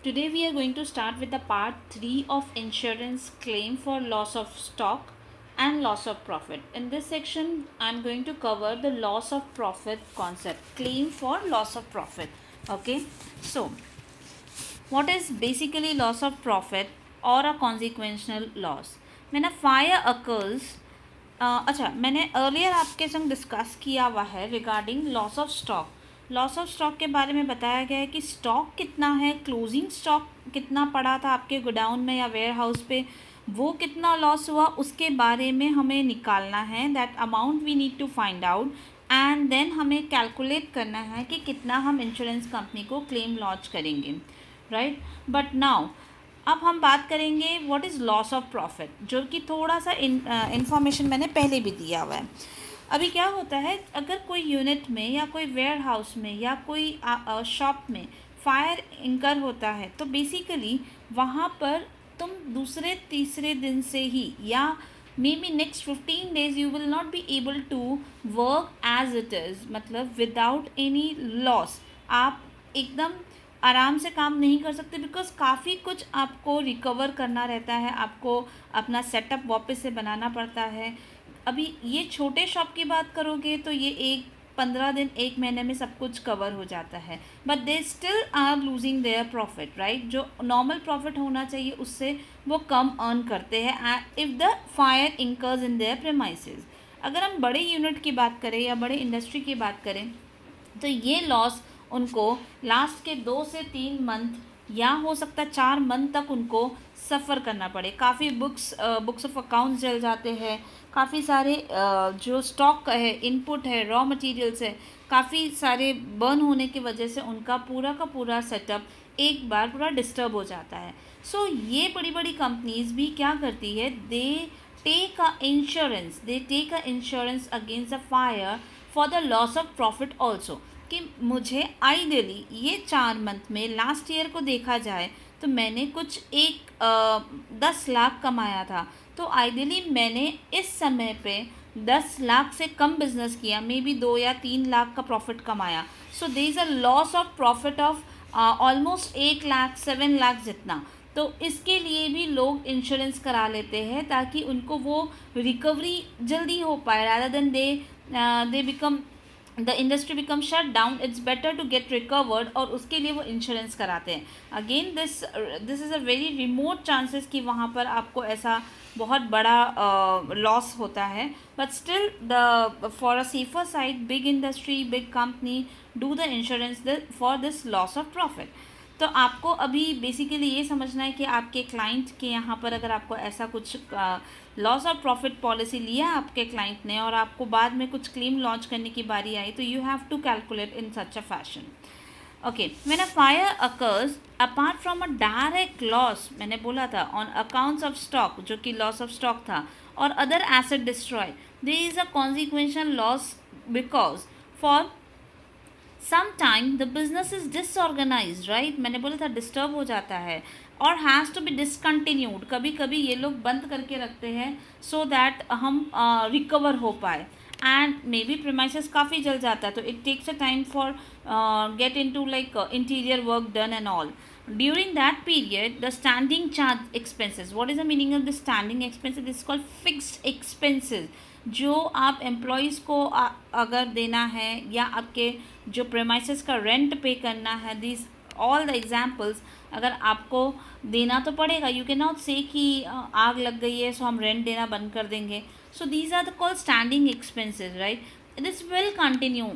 Today we are going to start with the part 3 of insurance claim for loss of stock and loss of profit. In this section I am going to cover the loss of profit concept, claim for loss of profit. Okay, so what is basically loss of profit or a consequential loss? When a fire occurs, अच्छा, मैंने earlier आपके संग discuss किया हुआ है regarding loss of stock. Loss of stock के बारे में बताया गया है कि स्टॉक कितना है, क्लोजिंग स्टॉक कितना पड़ा था आपके गोडाउन में या वेयर हाउस पे, वो कितना लॉस हुआ, उसके बारे में हमें निकालना है. That amount we need to find out and then हमें कैलकुलेट करना है कि कितना हम इंश्योरेंस कंपनी को क्लेम लॉन्च करेंगे, राइट. बट नाउ अब हम बात करेंगे what is loss of profit, जो कि थोड़ा सा इन्फॉर्मेशन मैंने पहले भी दिया हुआ है. अभी क्या होता है, अगर कोई यूनिट में या कोई वेयर हाउस में या कोई शॉप में फायर इंकर होता है तो बेसिकली वहाँ पर तुम दूसरे तीसरे दिन से ही या may be next 15 days you will not be able to work as it is, मतलब विदाउट एनी लॉस आप एकदम आराम से काम नहीं कर सकते, बिकॉज काफ़ी कुछ आपको रिकवर करना रहता है, आपको अपना सेटअप वापस से बनाना पड़ता है. अभी ये छोटे शॉप की बात करोगे तो ये 15 दिन 1 महीने में सब कुछ कवर हो जाता है, but they still are losing their profit, right. जो नॉर्मल प्रॉफिट होना चाहिए उससे वो कम अर्न करते हैं if the fire incurs in their premises. अगर हम बड़े यूनिट की बात करें या बड़े इंडस्ट्री की बात करें तो ये लॉस उनको लास्ट के 2 से 3 मंथ या हो सकता है 4 मंथ तक उनको सफ़र करना पड़े. काफ़ी बुक्स ऑफ अकाउंट्स जल जाते हैं, काफ़ी सारे जो स्टॉक है, इनपुट है, रॉ मटेरियल्स है, काफ़ी सारे बर्न होने की वजह से उनका पूरा का पूरा सेटअप एक बार पूरा डिस्टर्ब हो जाता है. सो ये बड़ी बड़ी कंपनीज भी क्या करती है, they take a insurance against a fire for the loss of profit also. कि मुझे आइडियली ये 4 मंथ में लास्ट ईयर को देखा जाए तो मैंने कुछ 10 लाख कमाया था, तो आइडियली मैंने इस समय पे 10 लाख से कम बिजनेस किया, मे बी 2 या 3 लाख का प्रॉफिट कमाया. So there is a loss of profit of almost 1 lakh 7 lakh जितना. तो इसके लिए भी लोग इंश्योरेंस करा लेते हैं ताकि उनको वो रिकवरी जल्दी हो पाए, rather than they become the industry become shut down, it's better to get recovered, और उसके लिए वो इंश्योरेंस कराते हैं. Again this is a very remote chances कि वहाँ पर आपको ऐसा बहुत बड़ा लॉस होता है, but still the for a safer side big industry big company do the insurance for this loss of profit. तो आपको अभी बेसिकली ये समझना है कि आपके क्लाइंट के यहाँ पर अगर आपको ऐसा कुछ लॉस ऑफ प्रॉफिट पॉलिसी लिया आपके क्लाइंट ने और आपको बाद में कुछ क्लेम लॉन्च करने की बारी आई तो you have to calculate in such a fashion. Okay, when a fire occurs apart from a direct loss, मैंने बोला था ऑन अकाउंट्स ऑफ स्टॉक जो कि लॉस ऑफ स्टॉक था, और other asset destroy, there is a consequential loss because for some time the business is disorganise, right. मैंने बोला था डिस्टर्ब हो जाता है और हैज़ टू बी डिसकंटिन्यूड. कभी कभी ये लोग बंद करके रखते हैं सो दैट हम रिकवर हो पाए, एंड मे बी प्रीमाइसेस काफ़ी जल जाता है तो it takes a time for get into like interior work done and all. During that period, the standing charge expenses. What is the meaning of the standing expenses? This is called fixed expenses. जो आप employees को अगर देना है या आपके जो premises का रेंट पे करना है, दिस ऑल द एग्जाम्पल्स अगर आपको देना तो पड़ेगा. यू कैन नॉट से कि आग लग गई है सो हम रेंट देना बंद कर देंगे. So these are the called standing expenses, right. This will continue.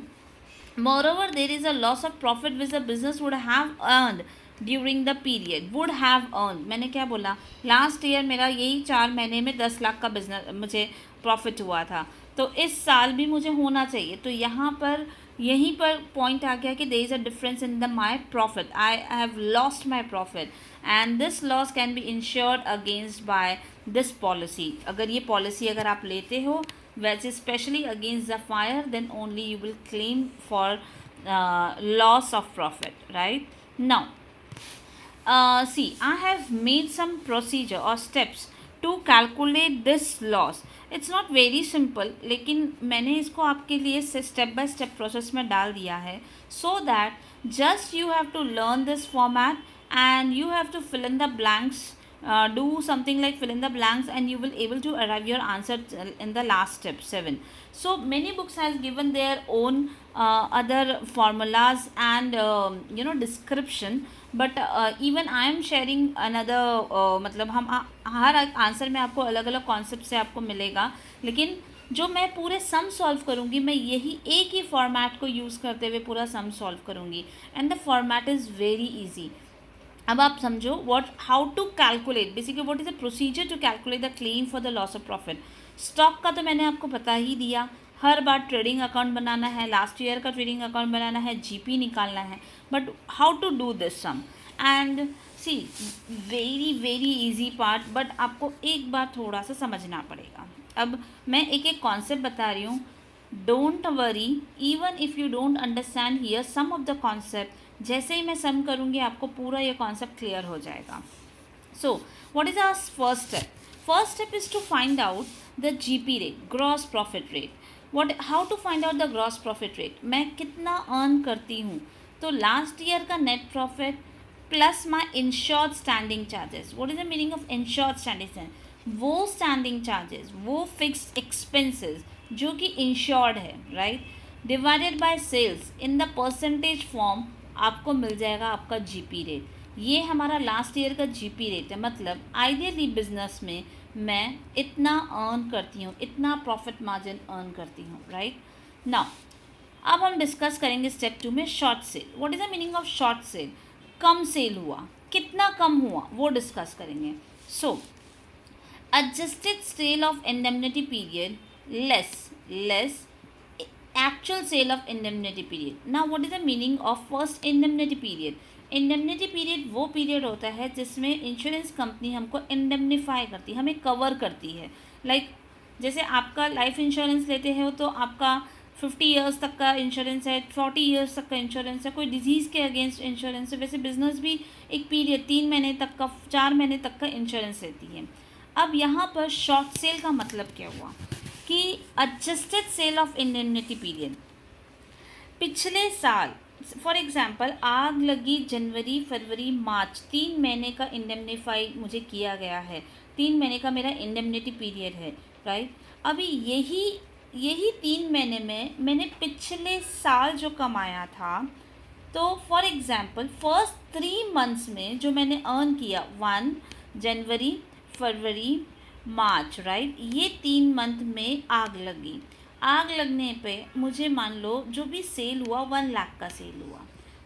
Moreover, there is a loss of profit which the business would have earned during the period. Would have earn, मैंने क्या बोला, last year मेरा यही 4 महीने में 10 लाख का business मुझे profit हुआ था, तो इस साल भी मुझे होना चाहिए. तो यहाँ पर यहीं पर पॉइंट आ गया कि there is a difference in the my profit. I have lost my profit and this loss can be insured against by this policy. अगर ये पॉलिसी अगर आप लेते हो वैसे specially against the fire, then only you will claim for loss of profit, right. Now see, I have made some procedure or steps to calculate this loss. It's not very simple, लेकिन मैंने इसको आपके लिए step by step process में डाल दिया है so that just you have to learn this format and you have to fill in the blanks, do something like fill in the blanks, and you will able to arrive your answer in the last step 7. So many books has given their own other formulas and description, but even I am sharing another मतलब हम हर answer में आपको अलग अलग concept से आपको मिलेगा, लेकिन जो मैं पूरे सम सॉल्व करूँगी मैं यही एक ही फॉर्मेट को यूज़ करते हुए पूरा सम सॉल्व करूँगी, and the format is very easy. अब आप समझो how to calculate, basically what is the procedure to calculate the claim for the loss of profit. Stock का तो मैंने आपको बता ही दिया, हर बार ट्रेडिंग अकाउंट बनाना है, लास्ट ईयर का ट्रेडिंग अकाउंट बनाना है, जीपी निकालना है, but how to do this sum. And see very very easy part, but आपको एक बार थोड़ा सा समझना पड़ेगा. अब मैं एक एक कॉन्सेप्ट बता रही हूँ. Don't worry even if you don't understand here some of the concept, जैसे ही मैं सम करूँगी आपको पूरा ये कॉन्सेप्ट क्लियर हो जाएगा. So what is our first step? First step is to find out the GP rate, gross profit rate. How to find out the gross profit rate? मैं कितना अर्न करती हूँ, तो लास्ट ईयर का net profit plus my insured standing charges. What is the meaning of insured standing charges? वो standing charges, वो fixed expenses जो कि इंश्योर्ड है, right, divided by sales in the percentage form, आपको मिल जाएगा आपका जीपी रेट. ये हमारा लास्ट ईयर का जीपी रेट है. मतलब आइडियली बिजनेस में मैं इतना अर्न करती हूँ, इतना प्रॉफिट मार्जिन अर्न करती हूँ, राइट. नाउ अब हम डिस्कस करेंगे स्टेप 2 में short sale. What is the meaning of short sale? कम सेल हुआ, कितना कम हुआ वो डिस्कस करेंगे. So adjusted sale of indemnity period less actual sale of indemnity period. Now what is the meaning of first indemnity period? Indemnity period वो period होता है जिसमें इंश्योरेंस कंपनी हमको इंडेमनीफाई करती है, हमें कवर करती है. लाइक जैसे आपका लाइफ इंश्योरेंस लेते हो तो आपका 50 ईयर्स तक का इंश्योरेंस है, 40 ईयर्स तक का इंश्योरेंस है, कोई डिजीज़ के अगेंस्ट इंश्योरेंस है. वैसे बिजनेस भी एक पीरियड 3 महीने तक का, 4 महीने तक का इंश्योरेंस लेती है. अब यहाँ पर शॉर्ट सेल का मतलब क्या हुआ कि adjusted sale of indemnity period. पिछले साल फॉर एग्जांपल आग लगी जनवरी फरवरी मार्च, 3 महीने का इंडेमनीफाई मुझे किया गया है, 3 महीने का मेरा इंडेमनिटी पीरियड है, राइट. अभी यही 3 महीने में मैंने पिछले साल जो कमाया था, तो फॉर एग्जांपल फर्स्ट 3 मंथ्स में जो मैंने अर्न किया, 1 जनवरी फरवरी मार्च, राइट, ये 3 मंथ में आग लगी. आग लगने पे मुझे मान लो जो भी सेल हुआ 1 लाख का सेल हुआ,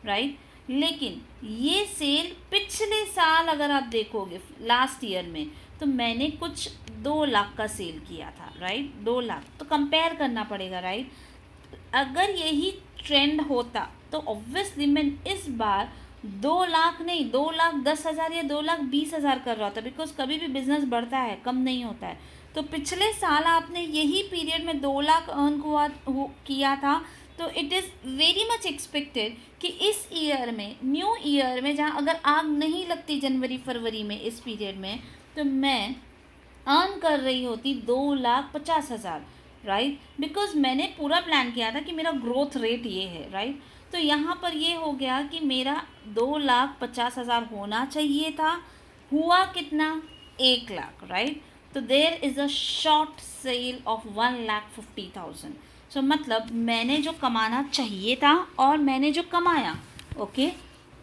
राइट. लेकिन ये सेल पिछले साल अगर आप देखोगे लास्ट ईयर में, तो मैंने कुछ 2 लाख का सेल किया था, राइट, 2 लाख. तो कंपेयर करना पड़ेगा, राइट. अगर यही ट्रेंड होता तो ऑब्वियसली मैं इस बार 2 लाख नहीं, 2,10,000 या 2,20,000 कर रहा था, बिकॉज कभी भी बिजनेस बढ़ता है, कम नहीं होता है. तो पिछले साल आपने यही पीरियड में 2 लाख अर्न किया था, तो it is very much expected कि इस ईयर में, न्यू ईयर में, जहाँ अगर आग नहीं लगती जनवरी फरवरी में इस पीरियड में, तो मैं अर्न कर रही होती 2,50,000, राइट. बिकॉज मैंने पूरा प्लान किया था कि मेरा ग्रोथ रेट ये है, राइट. तो यहाँ पर ये हो गया कि मेरा 2,50,000 होना चाहिए था, हुआ कितना? 1 लाख, राइट. तो there is a short sale of 1,50,000. So मतलब मैंने जो कमाना चाहिए था और मैंने जो कमाया, ओके,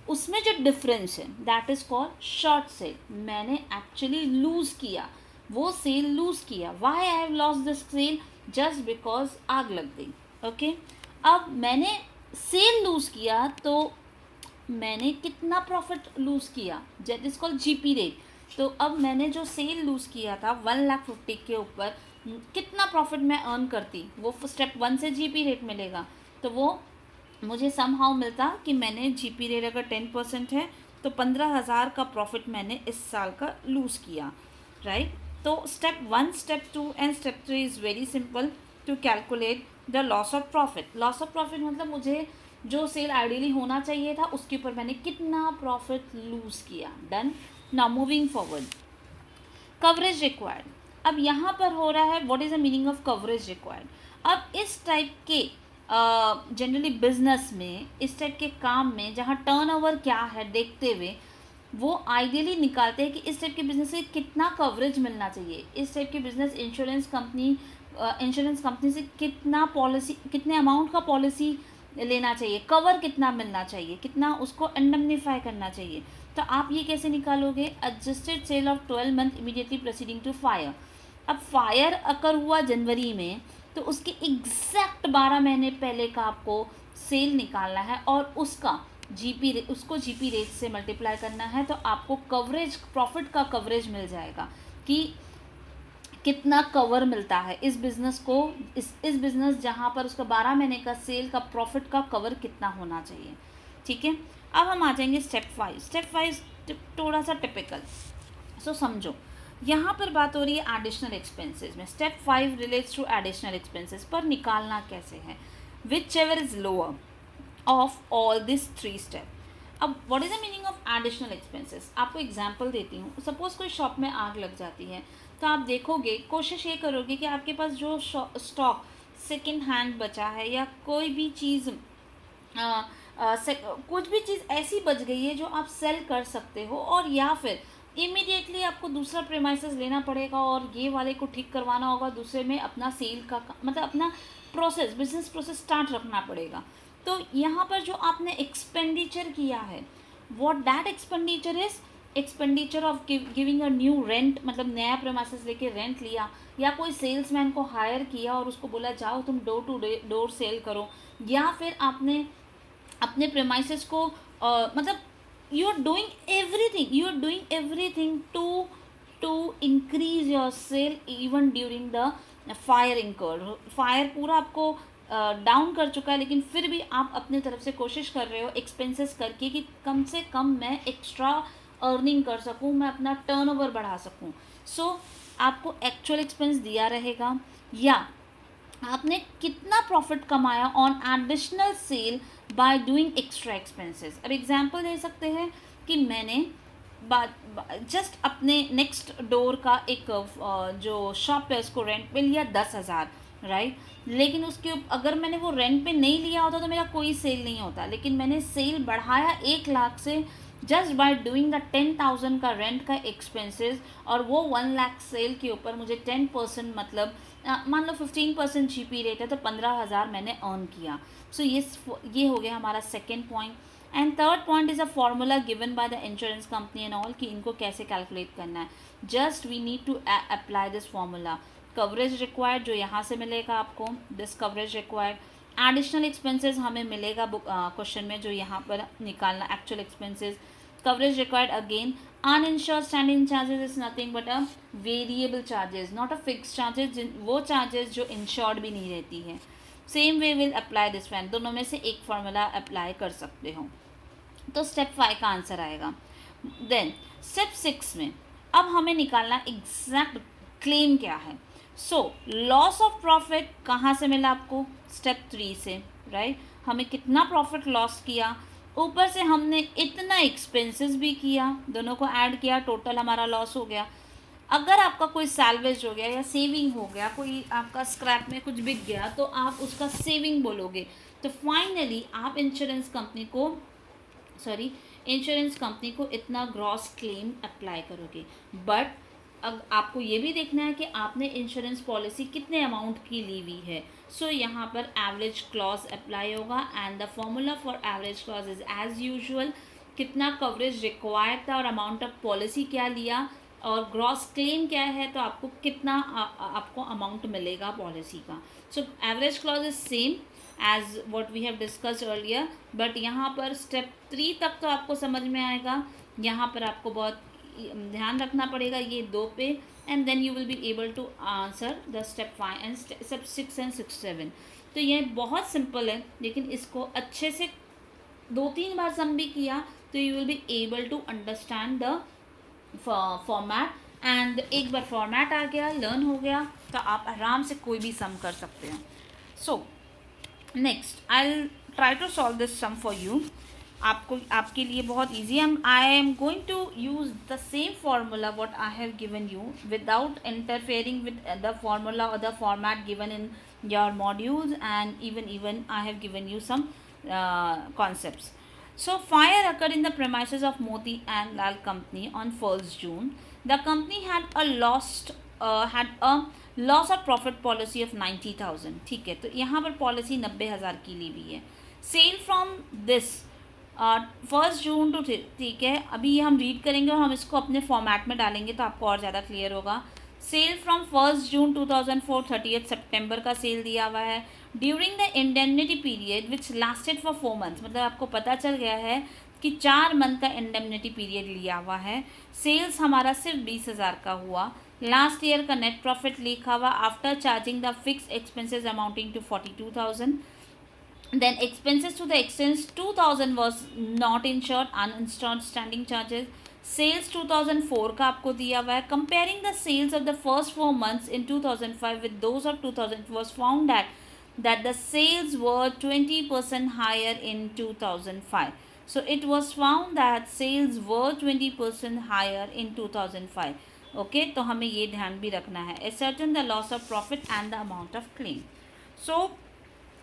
उसमें जो डिफरेंस है that is called short sale. मैंने एक्चुअली लूज़ किया, वो सेल लूज़ किया. Why I have lost this sale? Just because आग लग गई, ओके. अब मैंने सेल लूज़ किया तो मैंने कितना प्रॉफिट लूज़ किया? That is called GP rate. तो अब मैंने जो सेल लूज़ किया था 1,50,000 के ऊपर, कितना प्रॉफिट मैं अर्न करती, वो स्टेप 1 से जीपी रेट मिलेगा. तो वो मुझे समहाउ मिलता कि मैंने जीपी रेट अगर 10% है तो 15,000 का प्रॉफिट मैंने इस साल का लूज़ किया, राइट. तो step 1, step 2 and step 3 is very simple to calculate the loss of profit. Loss of profit मतलब मुझे जो सेल आइडियली होना चाहिए था उसके ऊपर मैंने कितना प्रॉफिट लूज़ किया. Done. Now moving forward, coverage required. अब यहाँ पर हो रहा है what is the meaning of coverage required. अब इस टाइप के जनरली बिजनेस में, इस टाइप के काम में जहाँ टर्नओवर क्या है देखते हुए वो आइडियली निकालते हैं कि इस टाइप के बिजनेस से कितना कवरेज मिलना चाहिए, इस टाइप के बिजनेस इंश्योरेंस कंपनी से कितने अमाउंट का पॉलिसी लेना चाहिए, कवर कितना मिलना चाहिए, कितना उसको इंडemnify करना चाहिए। तो आप ये कैसे निकालोगे? Adjusted sale of 12 month immediately proceeding to fire. अब फायर अकर हुआ जनवरी में, तो उसके एग्जैक्ट 12 महीने पहले का आपको सेल निकालना है और उसको जीपी रेट से मल्टीप्लाई करना है। तो आपको कवरेज, प्रॉफिट का कवरेज मिल जाएगा कि कितना कवर मिलता है इस बिज़नेस को, इस बिज़नेस जहाँ पर उसका 12 महीने का सेल का प्रॉफिट का कवर कितना होना चाहिए। ठीक है, अब हम आ जाएंगे स्टेप 5। स्टेप 5 थोड़ा सा टिपिकल, सो समझो। यहाँ पर बात हो रही है एडिशनल एक्सपेंसेस में। Step 5 relates to additional expenses, पर निकालना कैसे है? Whichever is lower of all this 3 step. अब what is the meaning of additional expenses? आपको एग्जांपल देती हूँ। सपोज कोई शॉप में आग लग जाती है, तो आप देखोगे, कोशिश ये करोगे कि आपके पास जो स्टॉक सेकेंड हैंड बचा है या कोई भी चीज़ कुछ भी चीज़ ऐसी बच गई है जो आप सेल कर सकते हो, और या फिर इमीडिएटली आपको दूसरा प्रेमाइसेस लेना पड़ेगा और ये वाले को ठीक करवाना होगा, दूसरे में अपना सेल का मतलब अपना बिजनेस प्रोसेस स्टार्ट रखना पड़ेगा। तो यहाँ पर जो आपने एक्सपेंडिचर किया है, what that expenditure is expenditure of giving a new rent, मतलब नया प्रेमाइसेस लेके रेंट लिया, या कोई सेल्समैन को हायर किया और उसको बोला जाओ तुम डोर टू डोर सेल करो, या फिर आपने अपने प्रेमाइसेस को मतलब you are doing everything to increase your sale even during the fire incurred। Fire पूरा आपको डाउन कर चुका है, लेकिन फिर भी आप अपने तरफ से कोशिश कर रहे हो एक्सपेंसेस करके कि कम से कम मैं एक्स्ट्रा अर्निंग कर सकूं, मैं अपना टर्नओवर बढ़ा सकूं। सो आपको एक्चुअल एक्सपेंस दिया रहेगा, या आपने कितना प्रॉफिट कमाया on additional sale by doing extra expenses. अब एग्जांपल दे सकते हैं कि मैंने जस्ट अपने नेक्स्ट डोर का एक जो शॉप है उसको रेंट पे लिया 10,000, राइट। लेकिन उसके अगर मैंने वो रेंट पे नहीं लिया होता तो मेरा कोई सेल नहीं होता, लेकिन मैंने सेल बढ़ाया 1,00,000 से जस्ट बाय डूइंग द 10,000 का रेंट का एक्सपेंसेस, और वो 1,00,000 सेल के ऊपर मुझे 10% मतलब मान लो 15% जीपी रेट है तो 15,000 मैंने अर्न किया। सो ये हो गया हमारा second point. And third point is a formula given by the insurance company and all कि इनको कैसे कैलकुलेट करना है। Just we need to apply this formula. Coverage required जो यहाँ से मिलेगा आपको, this coverage required. Additional expenses हमें मिलेगा क्वेश्चन में जो यहाँ पर निकालना, actual expenses. Coverage required again. uninsured standing charges is nothing but a variable charges, not a fixed charges, वो charges जो insured भी नहीं रहती है। Same way will apply this one, दोनों में से एक फार्मूला अप्लाई कर सकते हो। तो स्टेप 5 का आंसर आएगा। देन स्टेप 6 में अब हमें निकालना एग्जैक्ट क्लेम क्या है। सो लॉस ऑफ प्रॉफिट कहाँ से मिला आपको? स्टेप 3 से, राइट। हमें कितना प्रॉफिट लॉस किया, ऊपर से हमने इतना एक्सपेंसेस भी किया, दोनों को ऐड किया, टोटल हमारा लॉस हो गया। अगर आपका कोई सैल्वेज हो गया या सेविंग हो गया, कोई आपका स्क्रैप में कुछ बिक गया, तो आप उसका सेविंग बोलोगे। तो फाइनली आप इंश्योरेंस कंपनी को इतना ग्रॉस क्लेम अप्लाई करोगे। बट अब आपको ये भी देखना है कि आपने इंश्योरेंस पॉलिसी कितने अमाउंट की ली हुई है। सो यहाँ पर एवरेज क्लॉज अप्लाई होगा, and the formula for average clause is as usual, कितना कवरेज रिक्वायर्ड था और अमाउंट ऑफ पॉलिसी क्या लिया, और ग्रॉस क्लेम क्या है, तो आपको कितना आपको अमाउंट मिलेगा पॉलिसी का। So average clause is same as what we have discussed earlier, but यहाँ पर स्टेप 3 तक तो आपको समझ में आएगा। यहाँ पर आपको बहुत ध्यान रखना पड़ेगा ये 2 पे, and then you will be able to answer the step 5 and step 6 and 7। तो ये बहुत सिंपल है, लेकिन इसको अच्छे से 2-3 बार सम भी किया तो you will be able to understand the format, and एक बार फॉर्मेट आ गया, लर्न हो गया, तो आप आराम से कोई भी सम कर सकते हैं। So next I will try to solve this sum for you. आपके लिए बहुत ईजी है। I am going to use the same formula what I have given you without interfering with the formula और the format given in your modules, and even I have given you some concepts. So fire occurred in the premises of Moti and Lal Company on 1st June. The company had a loss of profit policy of 90,000. ठीक है, तो यहाँ पर policy 90,000 की ली हुई है. Sale from this 1st June to, ठीक है, अभी ये हम रीड करेंगे और हम इसको अपने फॉर्मेट में डालेंगे तो आपको और ज़्यादा क्लियर होगा. Sale from 1st June 2004 30th September का सेल दिया हुआ है. During the indemnity period which lasted for 4 months, मतलब आपको पता चल गया है कि 4 month का इंडेमनिटी पीरियड लिया हुआ है. सेल्स हमारा सिर्फ 20,000 का हुआ. लास्ट ईयर का नेट प्रॉफिट लिखा हुआ after charging the fix expenses amounting to 42,000. Then expenses to the extent 2,000 was not insured, uninsured standing charges. Sales 2004 का आपको दिया हुआ है. Comparing the sales of the first 4 months in 2005 with those of 2000 was found that the sales were 20% higher in 2005. So it was found that sales were 20% higher in 2005. Okay, तो हमें ये ध्यान भी रखना है. Ascertain the loss of profit and the amount of claim. So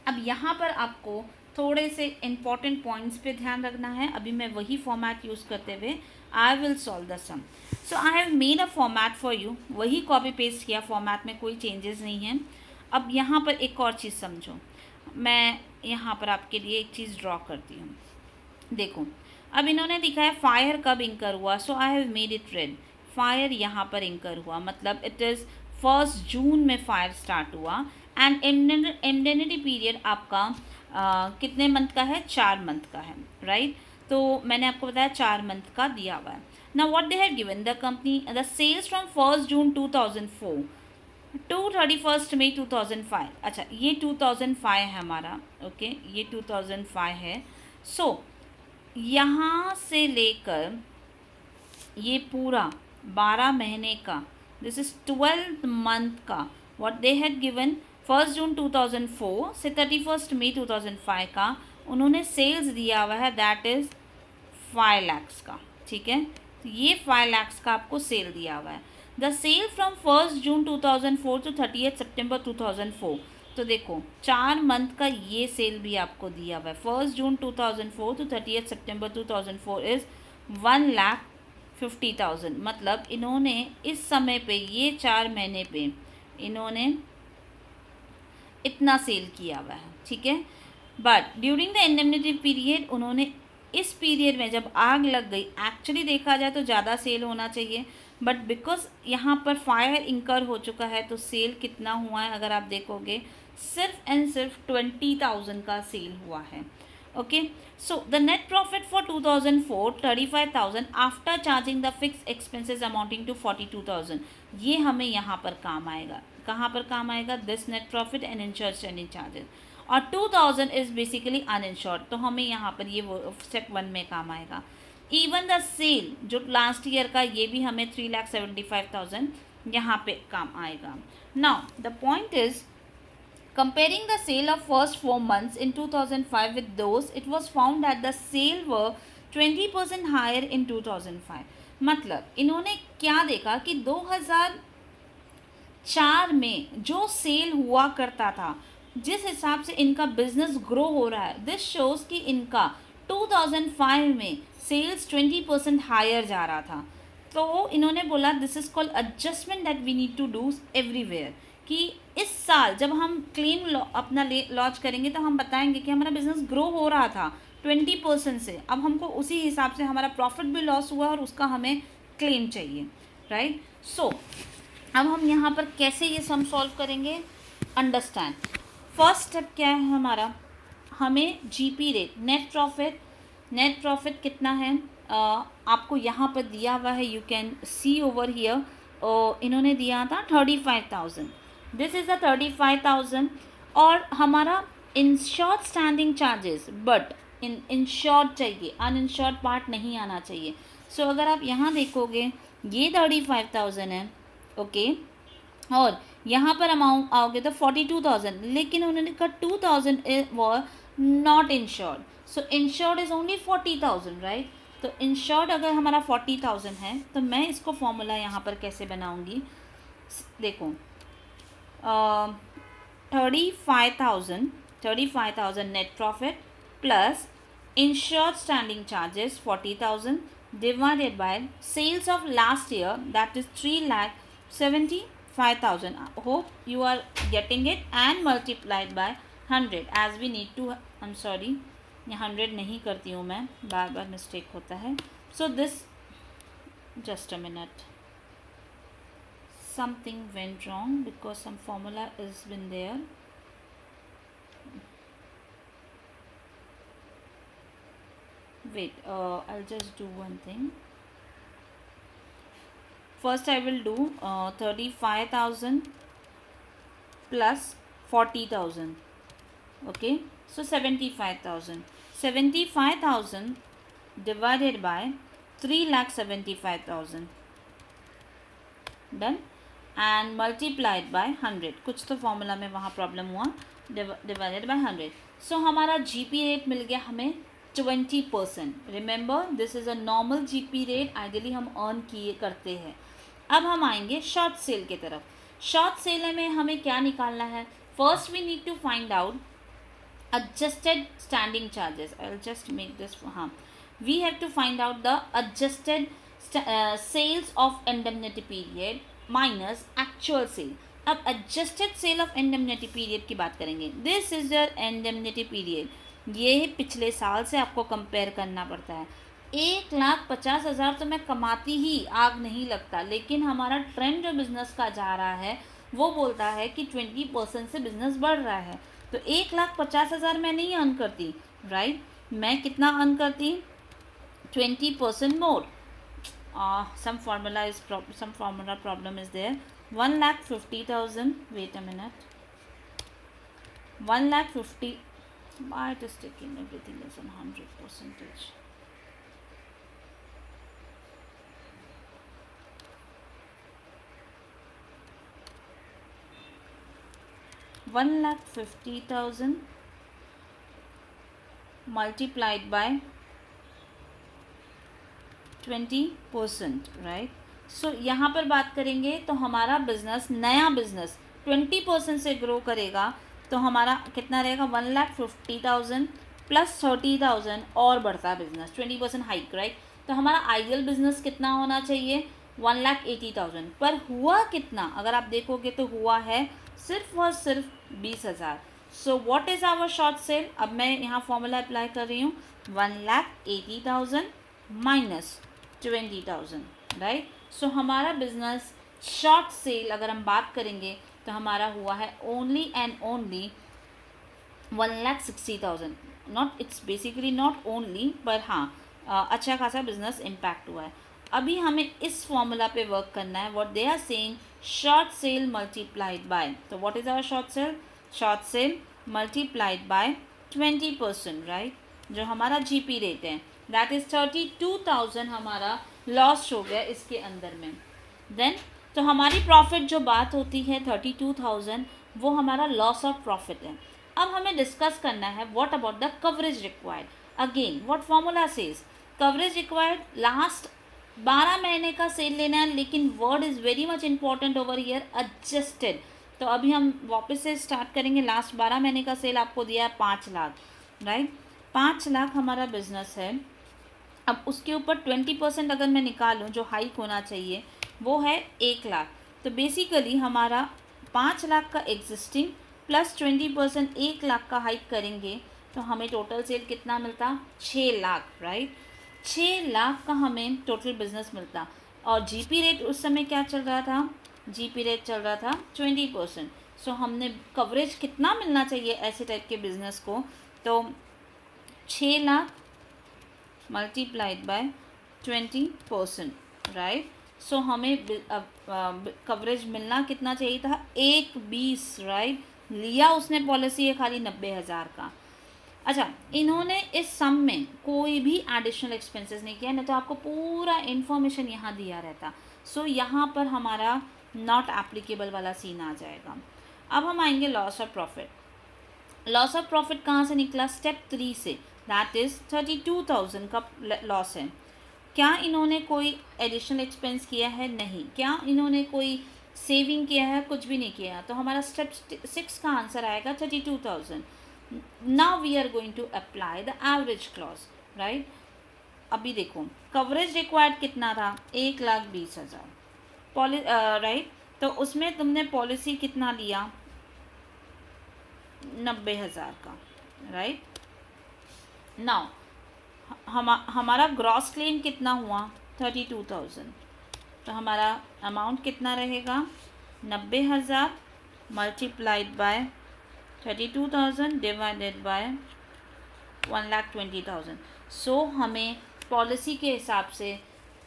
अब यहाँ पर आपको थोड़े से इम्पॉर्टेंट पॉइंट्स पे ध्यान रखना है. अभी मैं वही फॉर्मेट यूज़ करते हुए I will solve the sum. So I have made a format for you. वही कॉपी पेस्ट किया, फॉर्मेट में कोई चेंजेस नहीं है. अब यहाँ पर एक और चीज़ समझो. मैं यहाँ पर आपके लिए एक चीज़ ड्रॉ करती हूँ. देखो, अब इन्होंने दिखा है फायर कब इंकर हुआ. So I have made it red. Fire यहाँ पर इंकर हुआ, मतलब इट इज़ 1st June में फायर स्टार्ट हुआ. एंड इंडेनिटी पीरियड आपका कितने मंथ का है? 4 month का है, राइट. तो मैंने आपको बताया 4 month का दिया हुआ है. Now what they have given the company the sales from 1st June 2004 to 31st May 2005. अच्छा, ये 2005 है हमारा. ओके, ये 2005 है. सो यहाँ से लेकर ये पूरा 12 महीने का, दिस इज 12th month का what they had given 1st June 2004 से 31st May 2005 का उन्होंने सेल्स दिया हुआ है. दैट इज़ 5 lakhs का. ठीक है, तो ये 5 lakhs का आपको सेल दिया हुआ है. The sale from 1st June 2004 to 30th September 2004. तो देखो 4 month का ये सेल भी आपको दिया हुआ है. 1st June 2004 to 30th September 2004 is 1,50,000. मतलब इन्होंने इस समय पे, ये 4 महीने पे इन्होंने इतना सेल किया हुआ है. ठीक है, but during the indemnity period उन्होंने इस पीरियड में जब आग लग गई, एक्चुअली देखा जाए तो ज़्यादा सेल होना चाहिए, बट बिकॉज यहाँ पर फायर इंकर हो चुका है तो सेल कितना हुआ है अगर आप देखोगे, सिर्फ एंड सिर्फ 20,000 का सेल हुआ है. Okay, so the net profit for 2004 35,000 after charging the fix expenses amounting to 42,000. ये हमें यहाँ पर काम आएगा. कहाँ पर काम आएगा? This net profit and insured standing charges. और 2,000 इज बेसिकली अनइंश्योर्ड, तो हमें यहाँ पर ये स्टेप 1 में काम आएगा. इवन द सेल जो लास्ट ईयर का, ये भी हमें 3,75,000 यहाँ पे काम आएगा. Now the point is comparing the sale of first 4 months in 2005 with those, it was found that the sale were 20% higher in 2005. मतलब इन्होंने क्या देखा कि 2004 में जो सेल हुआ करता था, जिस हिसाब से इनका बिजनेस ग्रो हो रहा है, दिस शोज कि इनका 2005 में सेल्स 20% हायर जा रहा था. तो इन्होंने बोला this is called adjustment that we need to do everywhere, कि इस साल जब हम क्लेम अपना लॉन्च करेंगे तो हम बताएंगे कि हमारा बिजनेस ग्रो हो रहा था 20% से, अब हमको उसी हिसाब से हमारा प्रॉफिट भी लॉस हुआ और उसका हमें क्लेम चाहिए, राइट. सो अब हम यहाँ पर कैसे ये सम सॉल्व करेंगे, अंडरस्टैंड. फर्स्ट स्टेप क्या है हमारा, हमें जीपी रेट, नेट प्रॉफिट कितना है आपको यहाँ पर दिया हुआ है. You can see over here, इन्होंने दिया था 35,000. This is the 35,000. और हमारा insured standing charges, but insured चाहिए, अनइंश्योर्ड पार्ट नहीं आना चाहिए. सो अगर आप यहाँ देखोगे ये 35,000 है. ओके, और यहाँ पर अमाउंट आओगे तो 42,000, लेकिन उन्होंने कहा 2,000 war not insured. So insured is only 40,000, right. तो इंश्योर्ड अगर हमारा 40,000 है तो मैं इसको फॉर्मूला यहाँ पर कैसे बनाऊँगी, देखो 35,000 net profit plus Insured standing charges 40,000 divided by sales of last year, that is 3,75,000. Hope you are getting it, and multiplied by 100 as we need to. I'm sorry, 100 नहीं करती हूँ मैं, बार बार मिस्टेक होता है. So this, just a minute, something went wrong because some formula has been there. Wait, I'll just do one thing. First I will do 35,000 plus 40,000. Okay, so 75,000. 75,000 divided by 3,75,000. Done. And multiplied by 100. कुछ तो formula में वहाँ problem हुआ. Divided by 100. So हमारा GP rate मिल गया हमें 20%. Remember this is a normal GP rate, ideally हम earn किए करते हैं. अब हम आएंगे शॉर्ट सेल की तरफ. शॉर्ट सेल में हमें क्या निकालना है? First we need to find out adjusted standing charges. I'll just make this, we have to find out the adjusted sales of indemnity period minus actual sale. अब adjusted sale of indemnity period की बात करेंगे. This is your indemnity period. ये पिछले साल से आपको compare करना पड़ता है. 1,50,000 तो मैं कमाती ही आग नहीं लगता, लेकिन हमारा ट्रेंड जो बिजनेस का जा रहा है वो बोलता है कि 20% से बिजनेस बढ़ रहा है. तो 1,50,000 मैं नहीं अर्न करती, राइट? मैं कितना अर्न करती? 20% मोर. some formula problem is there. 1,50,000. Wait a minute. 1,50,000. Why it is taking everything is on 100%. 1,50,000 multiplied by 20%, right? सो यहाँ पर बात करेंगे तो हमारा बिजनेस, नया बिजनेस 20% से ग्रो करेगा तो हमारा कितना रहेगा? 1,50,000 प्लस 30,000 और बढ़ता है बिजनेस, 20% हाइक, राइट? तो हमारा आइडियल बिजनेस कितना होना चाहिए? 1,80,000. पर हुआ कितना अगर आप देखोगे तो हुआ है सिर्फ और सिर्फ 20,000. So what is our short sale? अब मैं यहाँ फॉर्मूला अप्लाई कर रही हूँ. 1,80,000 माइनस 20,000, राइट? सो हमारा बिजनेस शॉर्ट सेल अगर हम बात करेंगे तो हमारा हुआ है only and only 1,60,000. Not, it's basically not only, पर हाँ अच्छा खासा बिजनेस इम्पैक्ट हुआ है. अभी हमें इस फॉर्मूला पे वर्क करना है. What they are saying, short sale multiplied by. तो what is our short sale? Short sale multiplied by 20%, right? जो हमारा GP रेट है दैट इज 32,000 हमारा लॉस हो गया इसके अंदर में. देन तो हमारी प्रॉफिट जो बात होती है 32,000, वो हमारा लॉस ऑफ प्रॉफिट है. अब हमें डिस्कस करना है what about the coverage required. Again what formula says, coverage required last 12 महीने का सेल लेना है, लेकिन word is very much important over here, adjusted. तो अभी हम वापस से स्टार्ट करेंगे. लास्ट 12 महीने का सेल आपको दिया है 5 लाख, राइट? 5 लाख हमारा बिजनेस है. अब उसके ऊपर 20% अगर मैं निकालूं जो हाइक होना चाहिए वो है 1 लाख. तो बेसिकली हमारा 5 लाख का एग्जिस्टिंग प्लस 20% 1 लाख का हाइक करेंगे तो हमें टोटल सेल कितना मिलता? 6 लाख, राइट? 6 लाख का हमें टोटल बिजनेस मिलता. और GP रेट उस समय क्या चल रहा था? GP रेट चल रहा था 20%. सो हमने कवरेज कितना मिलना चाहिए ऐसे टाइप के बिजनेस को? तो 6 लाख मल्टीप्लाइड बाय 20%, राइट? सो हमें कवरेज मिलना कितना चाहिए था? 1,20, राइट? लिया उसने पॉलिसी है खाली 90,000 का. अच्छा, इन्होंने इस सम में कोई भी एडिशनल एक्सपेंसेस नहीं किया, नहीं तो आपको पूरा इन्फॉर्मेशन यहाँ दिया रहता. सो यहाँ पर हमारा नॉट एप्लीकेबल वाला सीन आ जाएगा. अब हम आएंगे loss of profit. Loss of profit कहाँ से निकला? स्टेप 3 से, दैट इज़ 32,000 का लॉस है. क्या इन्होंने कोई एडिशनल एक्सपेंस किया है? नहीं. क्या इन्होंने कोई सेविंग किया है? कुछ भी नहीं किया. तो हमारा स्टेप 6 का आंसर आएगा 32,000. Now we are going to apply the average clause, right. अभी देखो कवरेज रिक्वायर्ड कितना था, 1,20,000 राइट। तो उसमें तुमने पॉलिसी कितना लिया, 90,000 का, राइट। नाउ हमारा ग्रॉस क्लेम कितना हुआ, 32,000। तो हमारा अमाउंट कितना रहेगा, 90,000 मल्टीप्लाइड बाय 32,000 डिवाइडेड बाय 1,20,000। सो हमें पॉलिसी के हिसाब से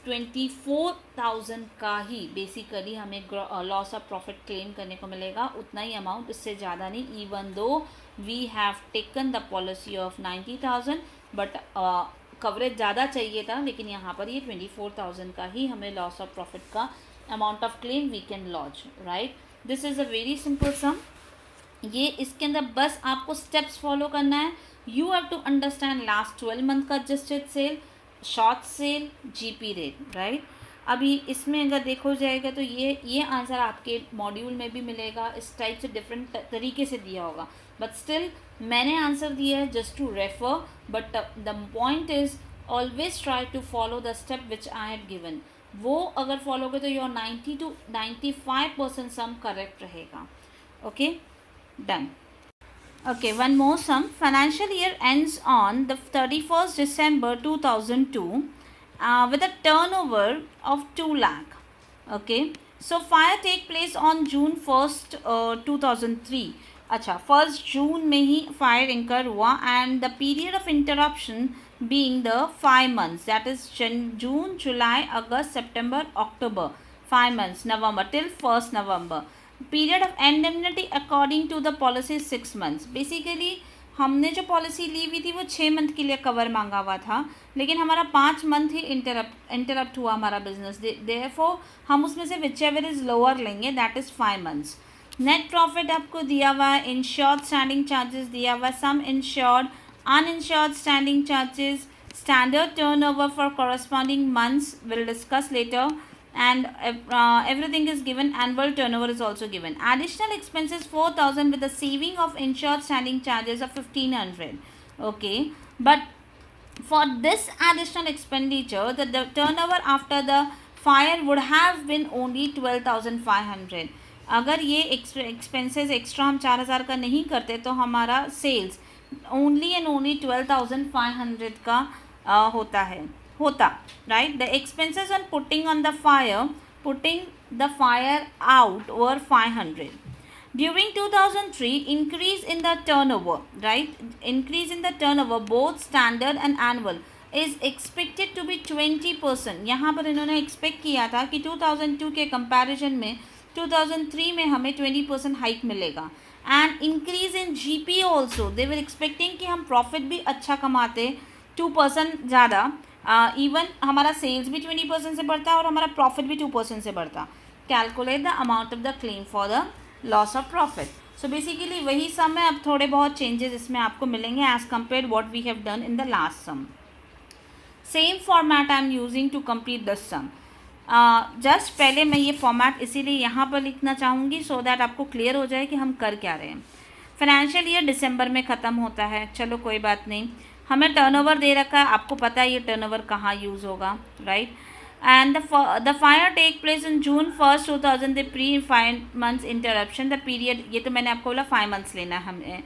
24,000 का ही बेसिकली हमें लॉस ऑफ प्रॉफिट क्लेम करने को मिलेगा, उतना ही अमाउंट, इससे ज़्यादा नहीं। Even though we have taken the policy of 90,000 but coverage ज़्यादा चाहिए था, लेकिन यहाँ पर ये 24,000 का ही हमें लॉस ऑफ प्रॉफिट का amount of claim we can launch, right. This is a very simple sum. ये इसके अंदर बस आपको स्टेप्स फॉलो करना है। You have to understand last 12 month का adjusted sale, short sale, GP rate, right. अभी इसमें अगर देखो जाएगा तो ये आंसर आपके मॉड्यूल में भी मिलेगा, इस टाइप से डिफरेंट तरीके से दिया होगा, बट स्टिल मैंने आंसर दिया है just to refer, but the point is always try to follow the step which I have given. वो अगर फॉलो करो तो योर 90 to 95% सम करेक्ट रहेगा। Okay, done. Okay, one more sum. Financial year ends on the 31st December 2002 with a turnover of 2 lakh. Okay, so fire take place on June 1st 2003. अच्छा, 1st June में ही fire इंकर हुआ and the period of interruption being the 5 months, that is June, July, August, September, October, 5 months, November till 1st November. Period of indemnity according to the policy 6 months. Basically हमने जो policy ली हुई थी वो 6 month के लिए cover मांगा हुआ था, लेकिन हमारा 5 मंथ ही इंटरप्ट हुआ हमारा बिजनेस, देयरफॉर हम उसमें से विच एवर इज लोअर लेंगे, that is 5 months. Net profit आपको दिया हुआ है, इंश्योर्ड स्टैंडिंग चार्जेस दिया हुआ है, सम insured, uninsured standing charges, standard turnover for corresponding months, will discuss later, and everything is given. Annual turnover is also given. Additional expenses 4,000 with the saving of insured standing charges of 1,500. Okay, but for this additional expenditure the turnover after the fire would have been only 12,500. अगर ये expenses extra हम 4,000 का नहीं करते तो हमारा sales only and only 12,500 का होता, right. The expenses on putting the fire out were 500. During 2003, increase in the turnover, right, increase in the turnover both standard and annual is expected to be 20%. यहाँ पर इन्होंने expect किया था कि 2002 के comparison में 2003 में हमें 20% हाइक मिलेगा, and increase in GP also, they were expecting कि हम प्रॉफिट भी अच्छा कमाते, 2% ज़्यादा, इवन हमारा सेल्स भी 20% से बढ़ता और हमारा प्रॉफिट भी 2% से बढ़ता। Calculate the amount of the claim for the loss of profit. So basically वही सम है, अब थोड़े बहुत चेंजेस इसमें आपको मिलेंगे as compare what we have done in the last sum. Same format I am using to complete this sum. Just पहले मैं ये फॉर्मेट इसीलिए यहाँ पर लिखना चाहूँगी सो दैट आपको क्लियर हो जाए कि हम कर क्या रहे हैं। फाइनेंशियल ईयर दिसंबर में ख़त्म होता है, चलो कोई बात नहीं। हमें टर्नओवर दे रखा है, आपको पता है ये टर्नओवर कहाँ यूज़ होगा, right. And the fire take place in June 1st 2000, the pre 5 months interruption, the period, ये तो मैंने आपको बोला 5 मंथ्स लेना है हमें।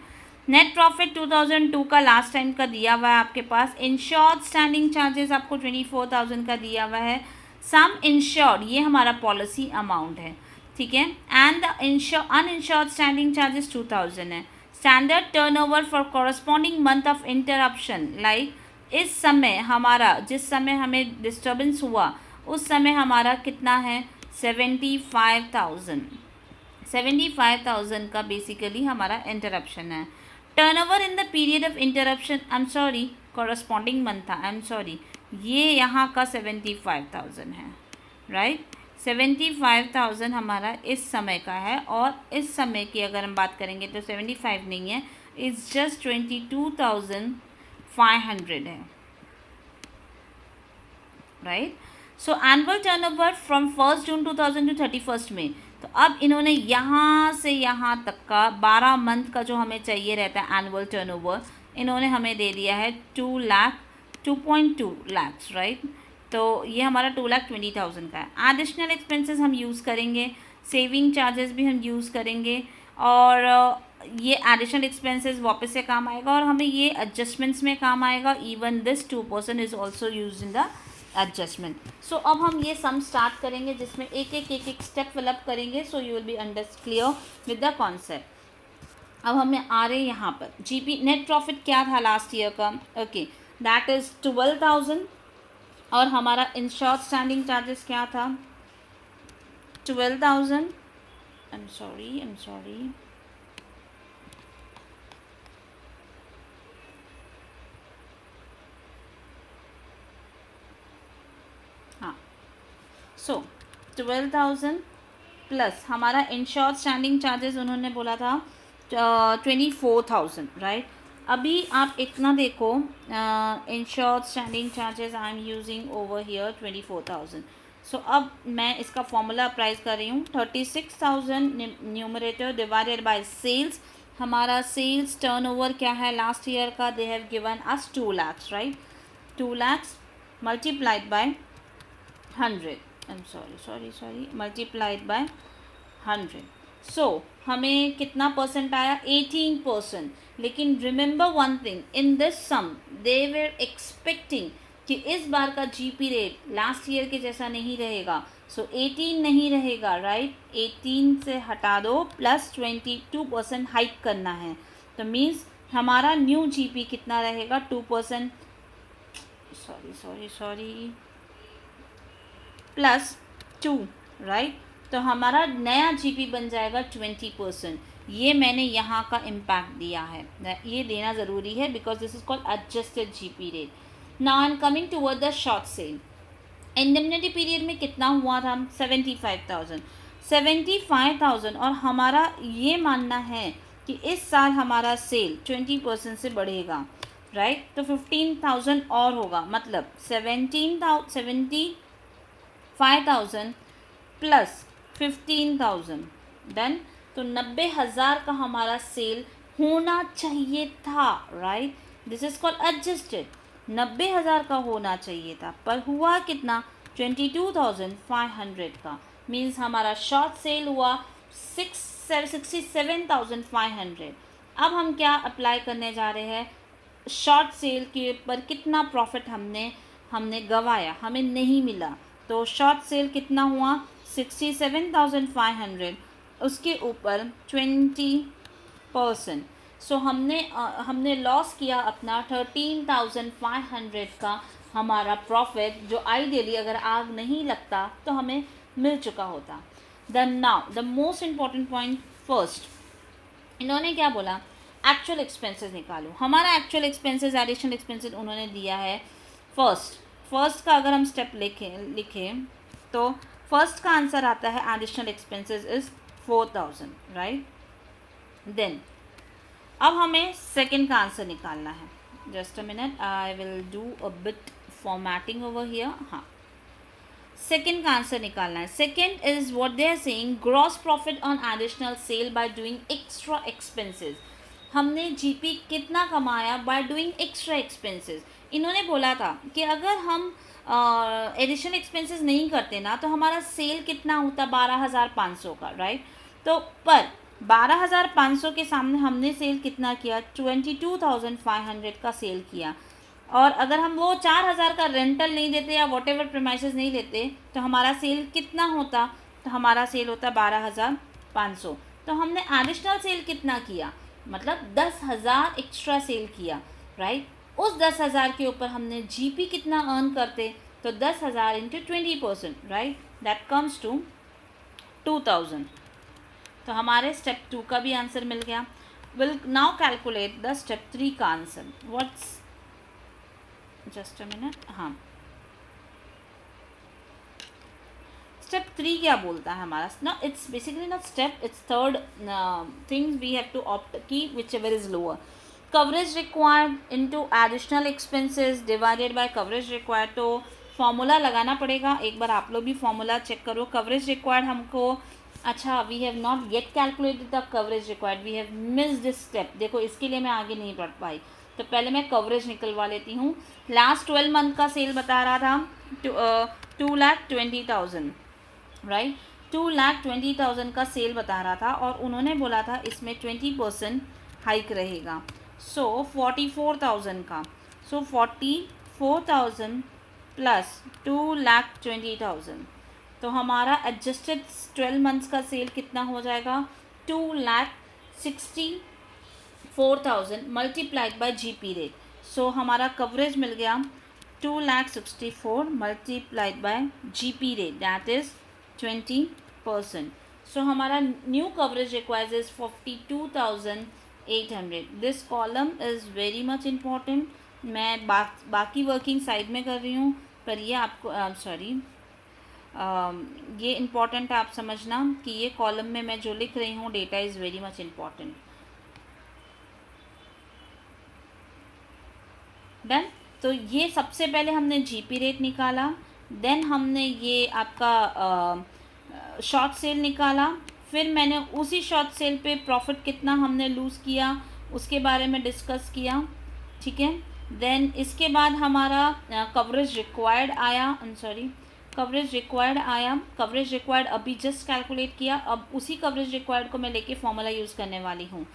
नेट प्रॉफिट 2002 का लास्ट टाइम का दिया हुआ है आपके पास। इंश्योर्ड स्टैंडिंग चार्जेस आपको 24,000 का दिया हुआ है। सम इंश्योर्ड, ये हमारा पॉलिसी अमाउंट है, ठीक है, and the uninsured standing charges 2,000 है। Standard turnover for corresponding month of interruption, like इस समय हमारा, जिस समय हमें डिस्टर्बेंस हुआ उस समय हमारा कितना है, 75,000। 75,000 का बेसिकली हमारा इंटरप्शन है। Turnover in the period of interruption, I am sorry, corresponding month था, आई एम सॉरी, ये यहाँ का 75,000 है, राइट। 75,000 हमारा इस समय का है, और इस समय की अगर हम बात करेंगे तो 75 नहीं है, इट्स जस्ट 22,500 है, right. So annual turnover from 1st June 2000 to 31st May, तो अब इन्होंने यहाँ से यहाँ तक का 12 मंथ का जो हमें चाहिए रहता है एनुअल टर्नओवर, इन्होंने हमें दे दिया है 2.2 लाख, राइट। तो ये हमारा 2,20,000 का है। एडिशनल एक्सपेंसेस हम यूज़ करेंगे, सेविंग चार्जेस भी हम यूज़ करेंगे, और ये एडिशनल एक्सपेंसेस वापस से काम आएगा और हमें ये एडजस्टमेंट्स में काम आएगा। Even this 2% is also use in the adjustment. So अब हम ये सम स्टार्ट करेंगे जिसमें एक स्टेप फिलअप करेंगे, so you will B clear with the concept. अब हमें आ रहे यहाँ पर जीपी नेट प्रॉफिट क्या था लास्ट ईयर का, ओके, दैट इज़ 12,000, और हमारा इंश्योर्ड स्टैंडिंग चार्जेस क्या था 12,000। आई एम सॉरी, हाँ, सो 12,000 प्लस हमारा इंश्योर्ड स्टैंडिंग चार्जेस उन्होंने बोला था 24,000, राइट। अभी आप इतना देखो, insured standing charges I am using over here 24,000। सो अब मैं इसका फॉर्मूला अप्लाई कर रही हूँ, 36,000 न्यूमरेटर डिवाइडेड बाय सेल्स। हमारा सेल्स टर्नओवर क्या है लास्ट ईयर का, दे have given us 2 lakhs, right. 2 lakhs multiplied by 100, I am sorry, multiplied by 100। सो हमें कितना परसेंट आया 18%। लेकिन remember one thing, in this sum they were expecting कि इस बार का जीपी रेट लास्ट ईयर के जैसा नहीं रहेगा, सो 18 नहीं रहेगा, राइट। 18 से हटा दो, प्लस 22% हाइक करना है, तो मीन्स हमारा न्यू जीपी कितना रहेगा 2%, सॉरी, प्लस 2, राइट। तो हमारा नया जीपी बन जाएगा 20%। ये मैंने यहाँ का इम्पैक्ट दिया है, ये देना ज़रूरी है because this is called adjusted GP rate. Now I am coming toward the short cell. Indemnity period में कितना हुआ था, 75,000, और हमारा ये मानना है कि इस साल हमारा सेल 20% से बढ़ेगा, राइट। तो 15,000 और होगा, मतलब 75,000 प्लस 15,000 डन। तो 90,000 का हमारा सेल होना चाहिए था, right. This is called adjusted. 90,000 का होना चाहिए था, पर हुआ कितना 22,500 का। मीन्स हमारा शॉर्ट सेल हुआ 67,500। अब हम क्या अप्लाई करने जा रहे हैं, शॉर्ट सेल के ऊपर कितना प्रॉफिट हमने गवाया, हमें नहीं मिला। तो शॉर्ट सेल कितना हुआ 67,500, उसके ऊपर 20%। सो हमने लॉस किया अपना 13,500 का हमारा प्रॉफिट, जो आइडियली अगर आग नहीं लगता तो हमें मिल चुका होता। Now the most important point, first इन्होंने क्या बोला, एक्चुअल एक्सपेंसेस निकालो। हमारा एक्चुअल एक्सपेंसेस, एडिशनल एक्सपेंसेस उन्होंने दिया है फर्स्ट का अगर हम स्टेप लिखें तो फर्स्ट का आंसर आता है additional expenses is 4,000, right. Then अब हमें सेकंड का आंसर निकालना है। Just a minute, I will do a bit formatting over here. हाँ, सेकंड का आंसर निकालना है। Second is what they are saying, gross profit on additional sale by doing extra expenses. हमने जीपी कितना कमाया बाय डूइंग एक्स्ट्रा एक्सपेंसेस। इन्होंने बोला था कि अगर हम एडिशनल एक्सपेंसेस नहीं करते ना तो हमारा सेल कितना होता 12,500 का, राइट। तो पर 12,500 के सामने हमने सेल कितना किया 22,500 का सेल किया। और अगर हम वो 4,000 का रेंटल नहीं देते या वॉट एवर प्रीमाइसेस नहीं लेते तो हमारा सेल कितना होता, तो हमारा सेल होता 12,500। तो हमने एडिशनल सेल कितना किया, मतलब 10,000 एक्स्ट्रा सेल किया, राइट। उस 10,000 के ऊपर हमने जीपी कितना अर्न करते, तो 10,000 into 20%, right, that comes to 2,000। तो हमारे स्टेप 2 का भी आंसर मिल गया। Will now calculate the step 3 का answer. What's, just a minute, हाँ, स्टेप 3 क्या बोलता है हमारा ना, it's basically not step, it's third things we have to opt की whichever is lower. Coverage required into additional expenses divided by coverage required. तो formula लगाना पड़ेगा, एक बार आप लोग भी फॉर्मूला चेक करो। कवरेज रिक्वायर्ड हमको अच्छा, we have not yet calculated the coverage required, we have miss this step. देखो इसके लिए मैं आगे नहीं बढ़ पाई, तो पहले मैं कवरेज निकलवा लेती हूँ। लास्ट 12 मंथ का सेल बता रहा था 2,20,000, राइट। 2,20,000 का सेल बता रहा था और उन्होंने बोला था इसमें 20% हाइक रहेगा। सो 44,000 का, सो 44,000 प्लस 2,20,000, तो हमारा एडजस्टेड 12 मंथ्स का सेल कितना हो जाएगा? 2,64,000 मल्टीप्लाइड बाय जीपी रेट। सो हमारा कवरेज मिल गया 2,64,000 multiplied by GP rate, that is 20%। सो हमारा new coverage requires is 42,800। This column is very much important. मैं बाकी वर्किंग साइड में कर रही हूँ, पर ये आपको ये इम्पॉर्टेंट है आप समझना कि ये कॉलम में मैं जो लिख रही हूँ data is very much important. Done. तो ये सबसे पहले हमने जीपी रेट निकाला, देन हमने ये आपका शॉर्ट सेल निकाला, फिर मैंने उसी शॉर्ट सेल पे प्रॉफिट कितना हमने लूज़ किया उसके बारे में डिस्कस किया, ठीक है। देन इसके बाद हमारा कवरेज रिक्वायर्ड आया, कवरेज रिक्वायर्ड अभी जस्ट कैलकुलेट किया। अब उसी कवरेज रिक्वायर्ड को मैं लेके फॉर्मूला यूज़ करने वाली हूँ,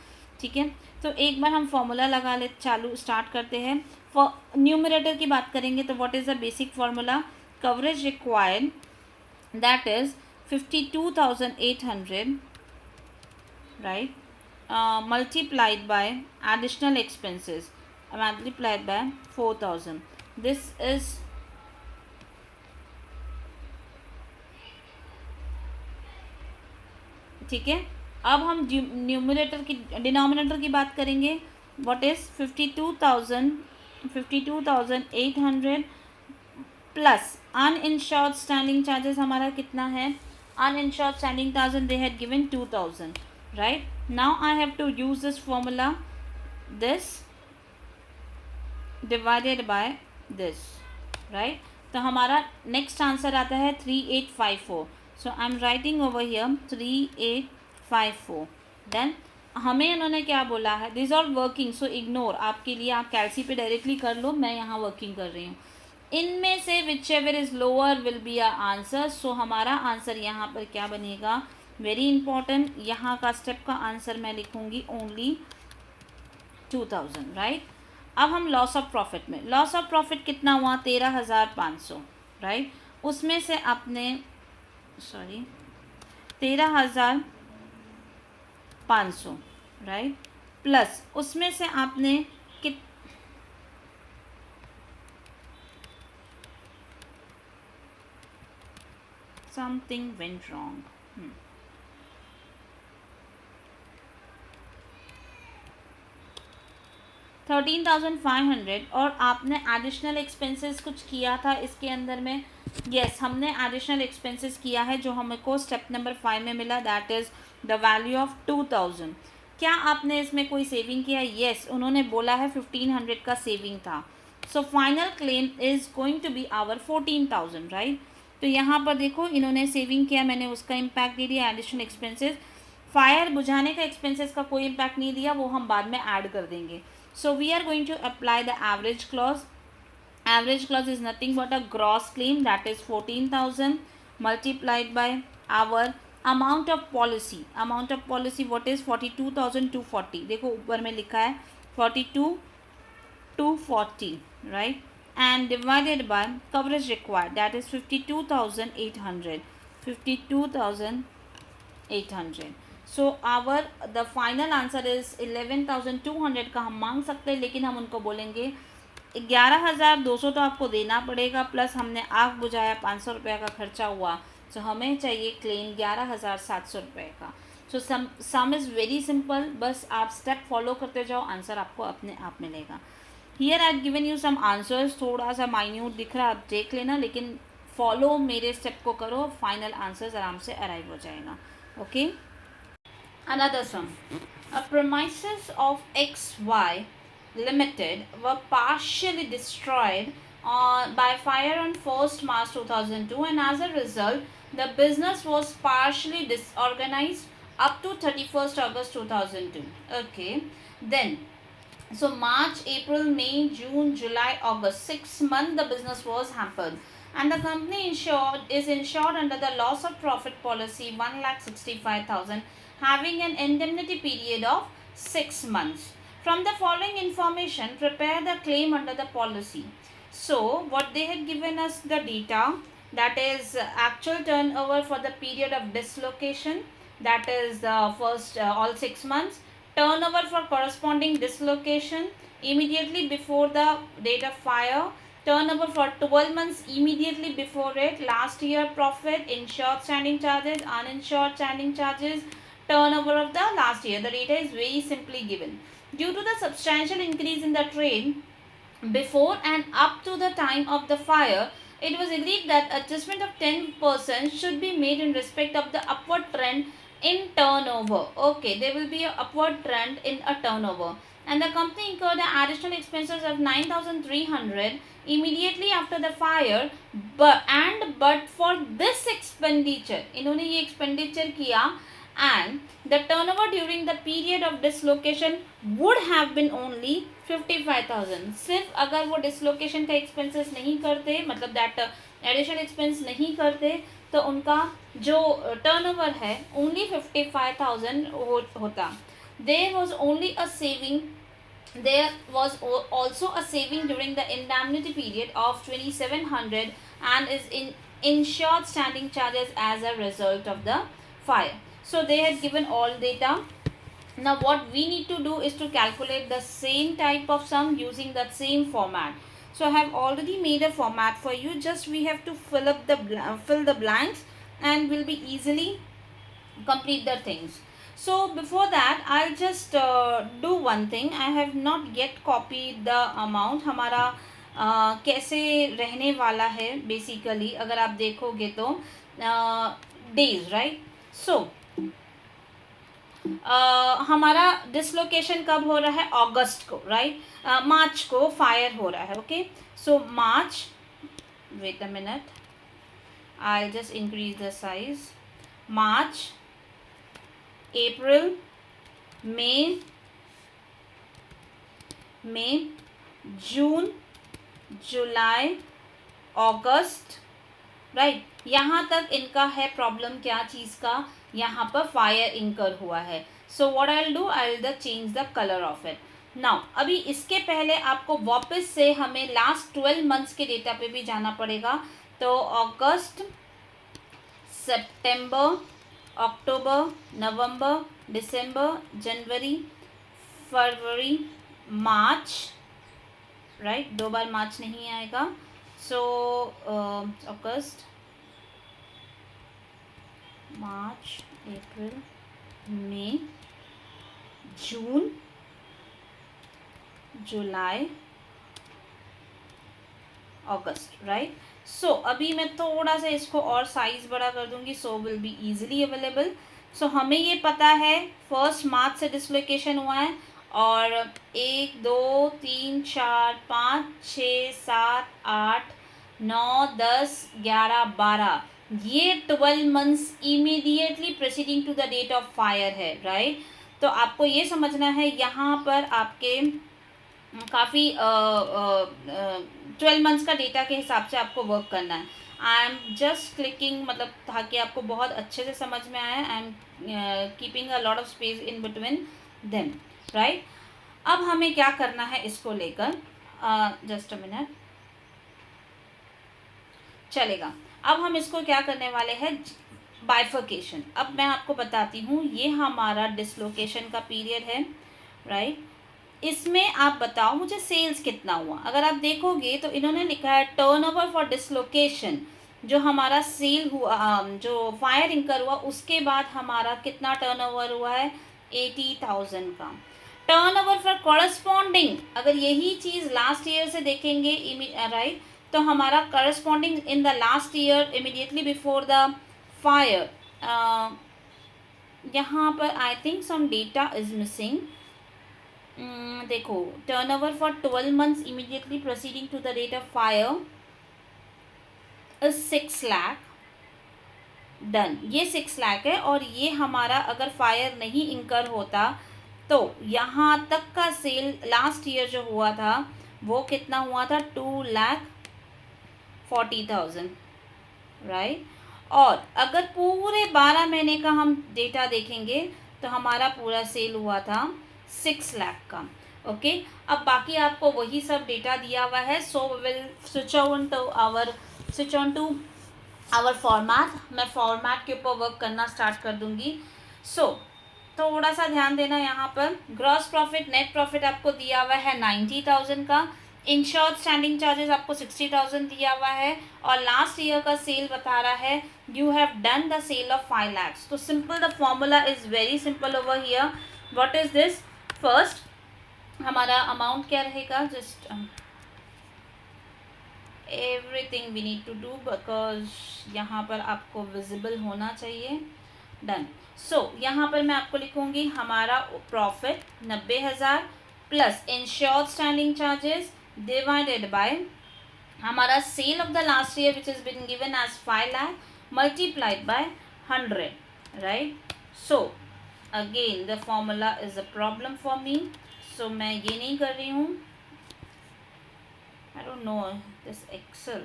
ठीक है। तो एक बार हम फॉर्मूला लगा ले, स्टार्ट करते हैं। फॉर न्यूमरेटर की बात करेंगे तो what is the basic formula? Coverage required that is 52,800, right, multiplied by additional expenses multiplied by 4,000. This is ठीक है। अब हम न्यूमरेटर की डिनोमिनेटर की बात करेंगे। What is 52,800 plus uninsured standing charges हमारा कितना है? Uninsured standing charges they had given 2,000, right. Now I have to use this formula, this divided by this, right. तो हमारा नेक्स्ट आंसर आता है 3,854। So I am writing over here 3,854। Then हमें इन्होंने क्या बोला है? This all working, so ignore, आपके लिए आप कैलसी पे डायरेक्टली कर लो, मैं यहाँ वर्किंग कर रही हूँ। इनमें से whichever is lower will be a answer. सो हमारा आंसर यहाँ पर क्या बनेगा? वेरी इंपॉर्टेंट, यहाँ का स्टेप का आंसर मैं लिखूँगी ओनली 2,000, राइट। अब हम लॉस ऑफ प्रॉफिट में, लॉस ऑफ प्रॉफिट कितना हुआ? 13,500, राइट। उसमें से आपने 13,500, राइट, प्लस उसमें से आपने कित समथिंग वेंट रॉन्ग, 13,500 और आपने एडिशनल एक्सपेंसेस कुछ किया था इसके अंदर में। यस, हमने एडिशनल एक्सपेंसेस किया है जो हमको स्टेप नंबर 5 में मिला, that is the value of 2,000। क्या आपने इसमें कोई सेविंग किया? यस, उन्होंने बोला है 1,500 का सेविंग था। So final claim is going to be our 14,000, right. तो यहाँ पर देखो इन्होंने सेविंग किया, मैंने उसका इम्पैक्ट दे दिया एडिशनल एक्सपेंसेस। फायर बुझाने का एक्सपेंसेस का कोई इम्पैक्ट नहीं दिया, वो हम बाद में ऐड कर देंगे। So we are going to apply the average clause. Average clause is nothing but a gross claim, that is 14,000 multiplied by our amount of policy. Amount of policy what is 42,240. देखो ऊपर में लिखा है 42,240, right, and divided by coverage required, that is 52,800. 52,800. So our the final answer is 11,200 का हम मांग सकते हैं, लेकिन हम उनको बोलेंगे 11,200 तो आपको देना पड़ेगा, प्लस हमने आग बुझाया 500 रुपये का खर्चा हुआ, सो हमें चाहिए क्लेम 11,700 रुपये का। सो सम इज़ वेरी सिंपल, बस आप स्टेप फॉलो करते जाओ, आंसर आपको अपने आप मिलेगा। Here I given you some answers, थोड़ा सा माइन्यूट दिख रहा है, आप देख लेना, लेकिन फॉलो मेरे स्टेप को करो, फाइनल आंसर्स आराम से अराइव हो जाएगा। Okay. Another sum. Premises of XY Limited were partially destroyed by fire on 1st March 2002, and as a result, the business was partially disorganized up to 31st August 2002. Okay, then so March, April, May, June, July, August, 6 months the business was hampered, and the company is insured under the loss of profit policy 1,65,000, having an indemnity period of 6 months. From the following information, prepare the claim under the policy. So what they had given us the data, that is actual turnover for the period of dislocation, that is the first all 6 months, turnover for corresponding dislocation immediately before the date of fire, turnover for 12 months immediately before it, last year profit, insured standing charges, uninsured standing charges, turnover of the last year. The data is very simply given. Due to the substantial increase in the trade before and up to the time of the fire, it was agreed that adjustment of 10% should be made in respect of the upward trend in turnover. Okay, there will be an upward trend in a turnover. And the company incurred additional expenses of 9,300 immediately after the fire, but for this expenditure, इन्होंने ये expenditure किया, and the turnover during the period of dislocation would have been only 55,000. सिर्फ अगर वो dislocation का expenses नहीं करते, मतलब that additional expense नहीं करते, तो उनका जो turnover है only 55,000 होता. There was only a saving. There was also a saving during the indemnity period of 2,700 and is insured standing charges as a result of the fire. So they had given all data. Now what we need to do is to calculate the same type of sum using that same format. So I have already made a format for you. Just we have to fill the blanks, and will be easily complete the things. So before that, I'll just do one thing. I have not yet copied the amount. हमारा कैसे रहने वाला है basically, अगर आप देखोगे तो days, right. सो हमारा डिसलोकेशन कब हो रहा है? अगस्त को, राइट. मार्च को फायर हो रहा है. Okay, so March, wait a minute, I just increase the size. March, April, May, June, July, August, right. यहाँ तक इनका है प्रॉब्लम. क्या चीज़ का? यहाँ पर फायर इंकर हुआ है. So what I will do, I will change the colour of it. Now अभी इसके पहले आपको वापस से हमें लास्ट 12 मंथ्स के डेटा पे भी जाना पड़ेगा. तो अगस्त, सितंबर, अक्टूबर, नवंबर, दिसंबर, जनवरी, फरवरी, मार्च, राइट. 2 बार मार्च नहीं आएगा. सो अगस्त, मार्च, April, May, June, July, August, right. सो अभी मैं थोड़ा सा इसको और साइज बड़ा कर दूंगी, so will be easily available. So हमें ये पता है 1 मार्च से डिसलोकेशन हुआ है, और 1 2 3 4 5 6 7 8 9 10 11 12, ये 12 months immediately preceding to the date of fire है, राइट. तो आपको ये समझना है, यहाँ पर आपके काफ़ी 12 मंथ्स का डेटा के हिसाब से आपको वर्क करना है. आई एम जस्ट क्लिकिंग, मतलब ताकि आपको बहुत अच्छे से समझ में आए. I am keeping a lot of space in between them, right. अब हमें क्या करना है इसको लेकर, जस्ट अ मिनट, चलेगा. अब हम इसको क्या करने वाले हैं, बाइफर्केशन. अब मैं आपको बताती हूँ, ये हमारा डिसलोकेशन का पीरियड है, राइट. इसमें आप बताओ मुझे सेल्स कितना हुआ. अगर आप देखोगे तो इन्होंने लिखा है टर्नओवर फॉर डिसलोकेशन. जो हमारा सेल हुआ, जो फायर इंकर हुआ उसके बाद हमारा कितना टर्नओवर हुआ है? 80,000 का. टर्नओवर फॉर कॉरस्पॉन्डिंग, अगर यही चीज़ लास्ट ईयर से देखेंगे, राइट, तो हमारा corresponding in the last year immediately before the fire, यहाँ पर I think some data is missing. देखो, turnover for 12 months immediately proceeding to the rate of fire is 6 lakh. Done, ये 6 लाख है, और ये हमारा अगर फायर नहीं इंकर होता तो यहाँ तक का सेल लास्ट ईयर जो हुआ था वो कितना हुआ था, 2,40,000, राइट। और अगर पूरे 12 महीने का हम डेटा देखेंगे तो हमारा पूरा सेल हुआ था 6 लाख का। ओके, अब बाकी आपको वही सब डेटा दिया हुआ है। So will switch on to our format. मैं फॉर्मेट के ऊपर वर्क करना स्टार्ट कर दूंगी। थोड़ा सा ध्यान देना यहाँ पर। ग्रॉस प्रॉफिट, नेट प्रॉफिट आपको दिया हुआ है 90,000 का। इंश्योर्ड स्टैंडिंग चार्जेस आपको 60,000 दिया हुआ है, और लास्ट ईयर का सेल बता रहा है you have done the sale of 5 lakhs। तो simple, the formula is very simple over here. What is this? First हमारा अमाउंट क्या रहेगा, just everything we need to do because यहाँ पर आपको विजिबल होना चाहिए। डन। यहाँ पर मैं आपको लिखूंगी हमारा profit 90,000 plus insured standing charges divided by हमारा sale of the last year which is been given as 5 lakh multiplied by 100, right. Again the formula is a problem for me, so मैं ये नहीं कर रही हूँ। I don't know this Excel.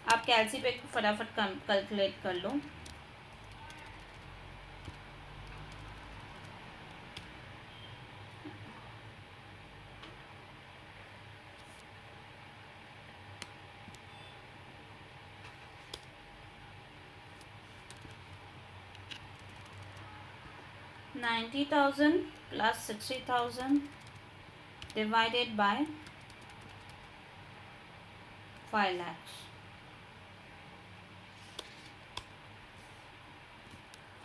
आप कैलसी पे फटाफट कैलकुलेट कर लो। $90,000 plus 60,000 divided by 5 lakhs.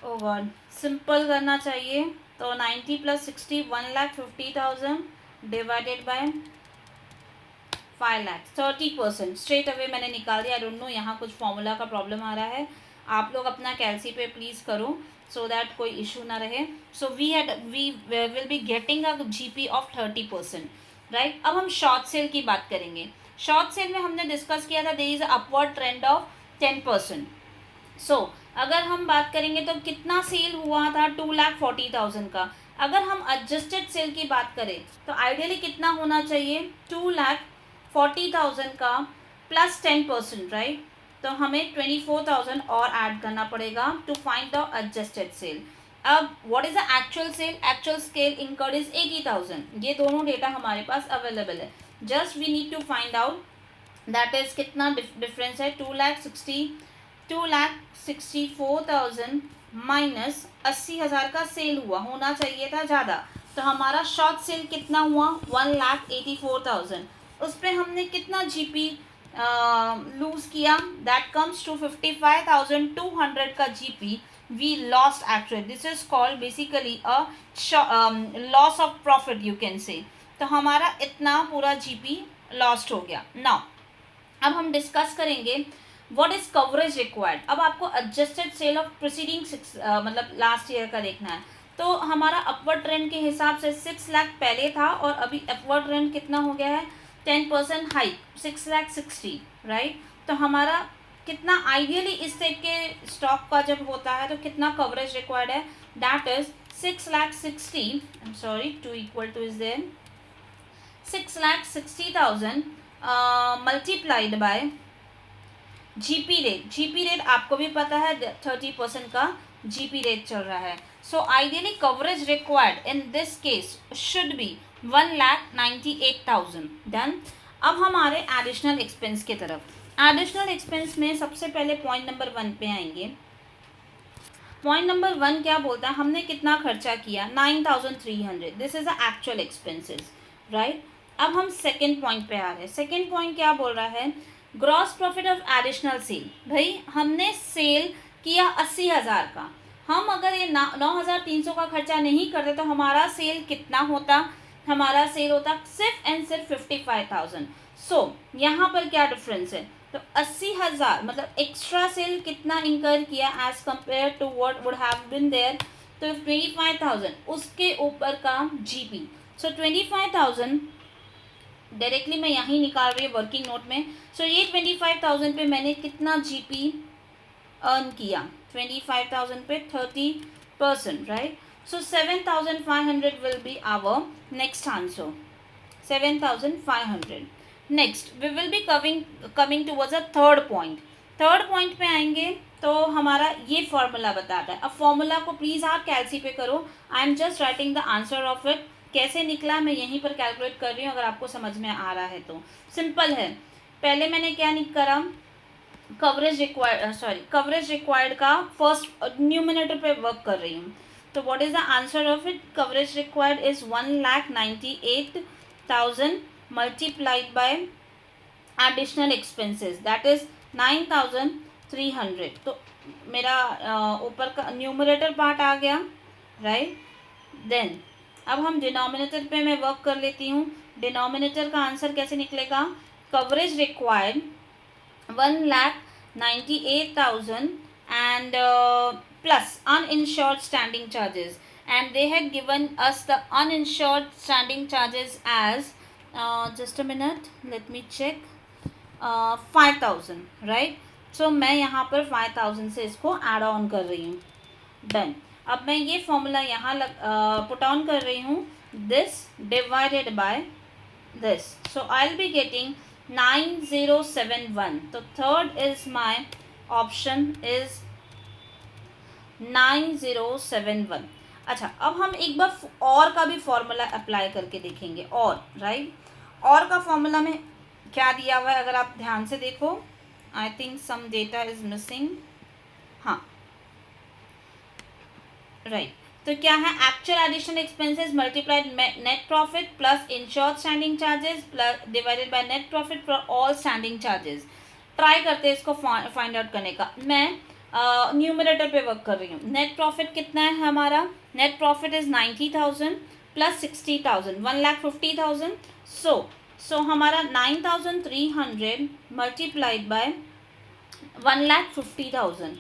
Oh god, simple करना चाहिए। तो 90 plus 60 1,50,000 divided by 5 lakh, 30%। Straight away मैंने निकाल दिया। आई डोंट नो यहाँ कुछ फॉर्मूला का प्रॉब्लम आ रहा है। आप लोग अपना कैलसी पे प्लीज़ करो सो दैट कोई इशू ना रहे। So we will be getting a GP of 30%, right. अब हम शॉर्ट सेल की बात करेंगे। शॉर्ट सेल में हमने डिस्कस किया था there is upward trend of 10%। अगर हम बात करेंगे तो कितना सेल हुआ था, 2,40,000 का। अगर हम एडजस्टेड सेल की बात करें तो आइडियली कितना होना चाहिए, 2,40,000 का प्लस 10%, राइट। तो हमें 24,000 और ऐड करना पड़ेगा to find the adjusted sale. अब what is the actual sale? Actual sale incurred is 80,000। ये दोनों डेटा हमारे पास अवेलेबल है। Just we need to find out that is कितना डिफरेंस है। 2,64,000 माइनस 80,000 का सेल होना चाहिए था ज़्यादा। तो हमारा शॉर्ट सेल कितना हुआ, 1,84,000। उस पर हमने कितना जीपी लूज किया, दैट कम्स टू 55,200 का GP we lost actually. This is called basically a loss of profit you can say. तो हमारा इतना पूरा जीपी लॉस्ट हो गया। नाउ अब हम डिस्कस करेंगे व्हाट इज कवरेज रिक्वायर्ड। अब आपको एडजस्टेड सेल ऑफ प्रोसीडिंग मतलब लास्ट ईयर का देखना है। तो हमारा अपवर्ड ट्रेंड के हिसाब से 6 लाख पहले था, और अभी अपवर्ड ट्रेंड कितना हो गया है, 10% हाइक, 6,60,000, राइट। तो हमारा कितना आइडियली इस टाइप के स्टॉक का जब होता है तो कितना कवरेज रिक्वायर्ड है, that is 6,60,000, I am sorry, 2 equal to is there 6,60,000 multiplied by GP rate. GP rate आपको भी पता है 30% का जीपी रेट चल रहा है। So ideally coverage required in this case should be 1,98,000। Done. अब हमारे एडिशनल एक्सपेंस की तरफ। एडिशनल एक्सपेंस में सबसे पहले पॉइंट नंबर 1 पे आएंगे। पॉइंट नंबर 1 क्या बोलता है, हमने कितना खर्चा किया, 9,300। This is the actual expenses, right. अब हम सेकेंड पॉइंट पे आ रहे हैं। सेकेंड पॉइंट क्या बोल रहा है, gross profit of additional sale. भाई हमने सेल किया 80,000 का, हम अगर ये 9,300 का खर्चा नहीं करते तो हमारा सेल कितना होता, हमारा सेल होता सिर्फ एंड सिर्फ 55,000। यहाँ पर क्या डिफरेंस है, तो 80,000 मतलब एक्स्ट्रा सेल कितना इंकर किया as compare to what would have been there, तो 25,000 उसके ऊपर का जीपी। सो 25,000 डायरेक्टली मैं यहीं निकाल रही हूँ वर्किंग नोट में। सो ये 25,000 पे मैंने कितना जीपी अर्न किया, 25,000 पे 30%, right. So 7,500 will be our next answer, 7,500। Next we will be coming towards a third point. Third point पे आएंगे तो हमारा ये फॉर्मूला बताता है। अब फॉर्मूला को प्लीज़ आप कैलसी पे करो, I am just writing the answer of it. कैसे निकला मैं यहीं पर कैलकुलेट कर रही हूँ, अगर आपको समझ में आ रहा है तो सिंपल है। पहले मैंने क्या करा, कवरेज रिक्वायर्ड का फर्स्ट न्यूमिनेटर पे वर्क कर रही हूँ। तो what is the answer of it, coverage required is 1,98,000 multiplied by additional expenses that is 9,300। तो मेरा ऊपर का न्यूमरेटर पार्ट आ गया, राइट। देन अब हम डिनोमिनेटर पे मैं वर्क कर लेती हूँ। डिनोमिनेटर का आंसर कैसे निकलेगा, coverage required 1,98,000 and plus uninsured standing charges, and they had given us the uninsured standing charges as just a minute, let me check, 5,000, right। so मैं यहाँ पर 5,000 से इसको add on कर रही हूँ। डन। अब मैं ये फॉर्मूला यहाँ पुट ऑन कर रही हूँ, this divided bye this, so I'll be getting 9071। तो third is my option is 9071। अच्छा, अब हम एक बार और का भी फॉर्मूला अप्लाई करके देखेंगे, और राइट और का फॉर्मूला में क्या दिया हुआ है अगर आप ध्यान से देखो, I think some data is missing, हाँ राइट। तो क्या है, actual additional expenses multiplied net profit plus insured standing charges plus divided by net profit for all standing charges. Try करते हैं इसको फाइंड आउट करने का। मैं न्यूमरेटर पे वर्क कर रही हूँ। नेट प्रॉफिट कितना है हमारा, नेट प्रॉफिट इज 90,000 प्लस 60,000 1,50,000। सो हमारा 9,300 मल्टीप्लाइड बाय 1,50,000।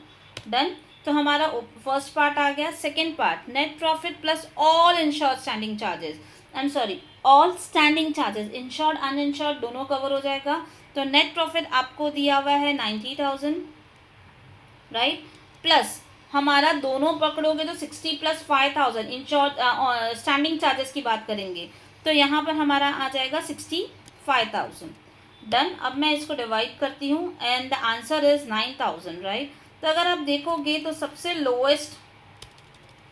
डन। तो हमारा फर्स्ट पार्ट आ गया। Second part, net profit plus all insured standing charges, I am sorry all standing charges, insured uninsured दोनों कवर हो जाएगा। तो नेट प्रॉफिट आपको दिया हुआ है 90,000, राइट, प्लस हमारा दोनों पकड़ोगे तो 60 प्लस 5,000 इंश्योर्ड स्टैंडिंग चार्जेस की बात करेंगे तो यहाँ पर हमारा आ जाएगा 65,000। डन। अब मैं इसको डिवाइड करती हूँ and the answer is 9,000, right. तो अगर आप देखोगे तो सबसे लोएस्ट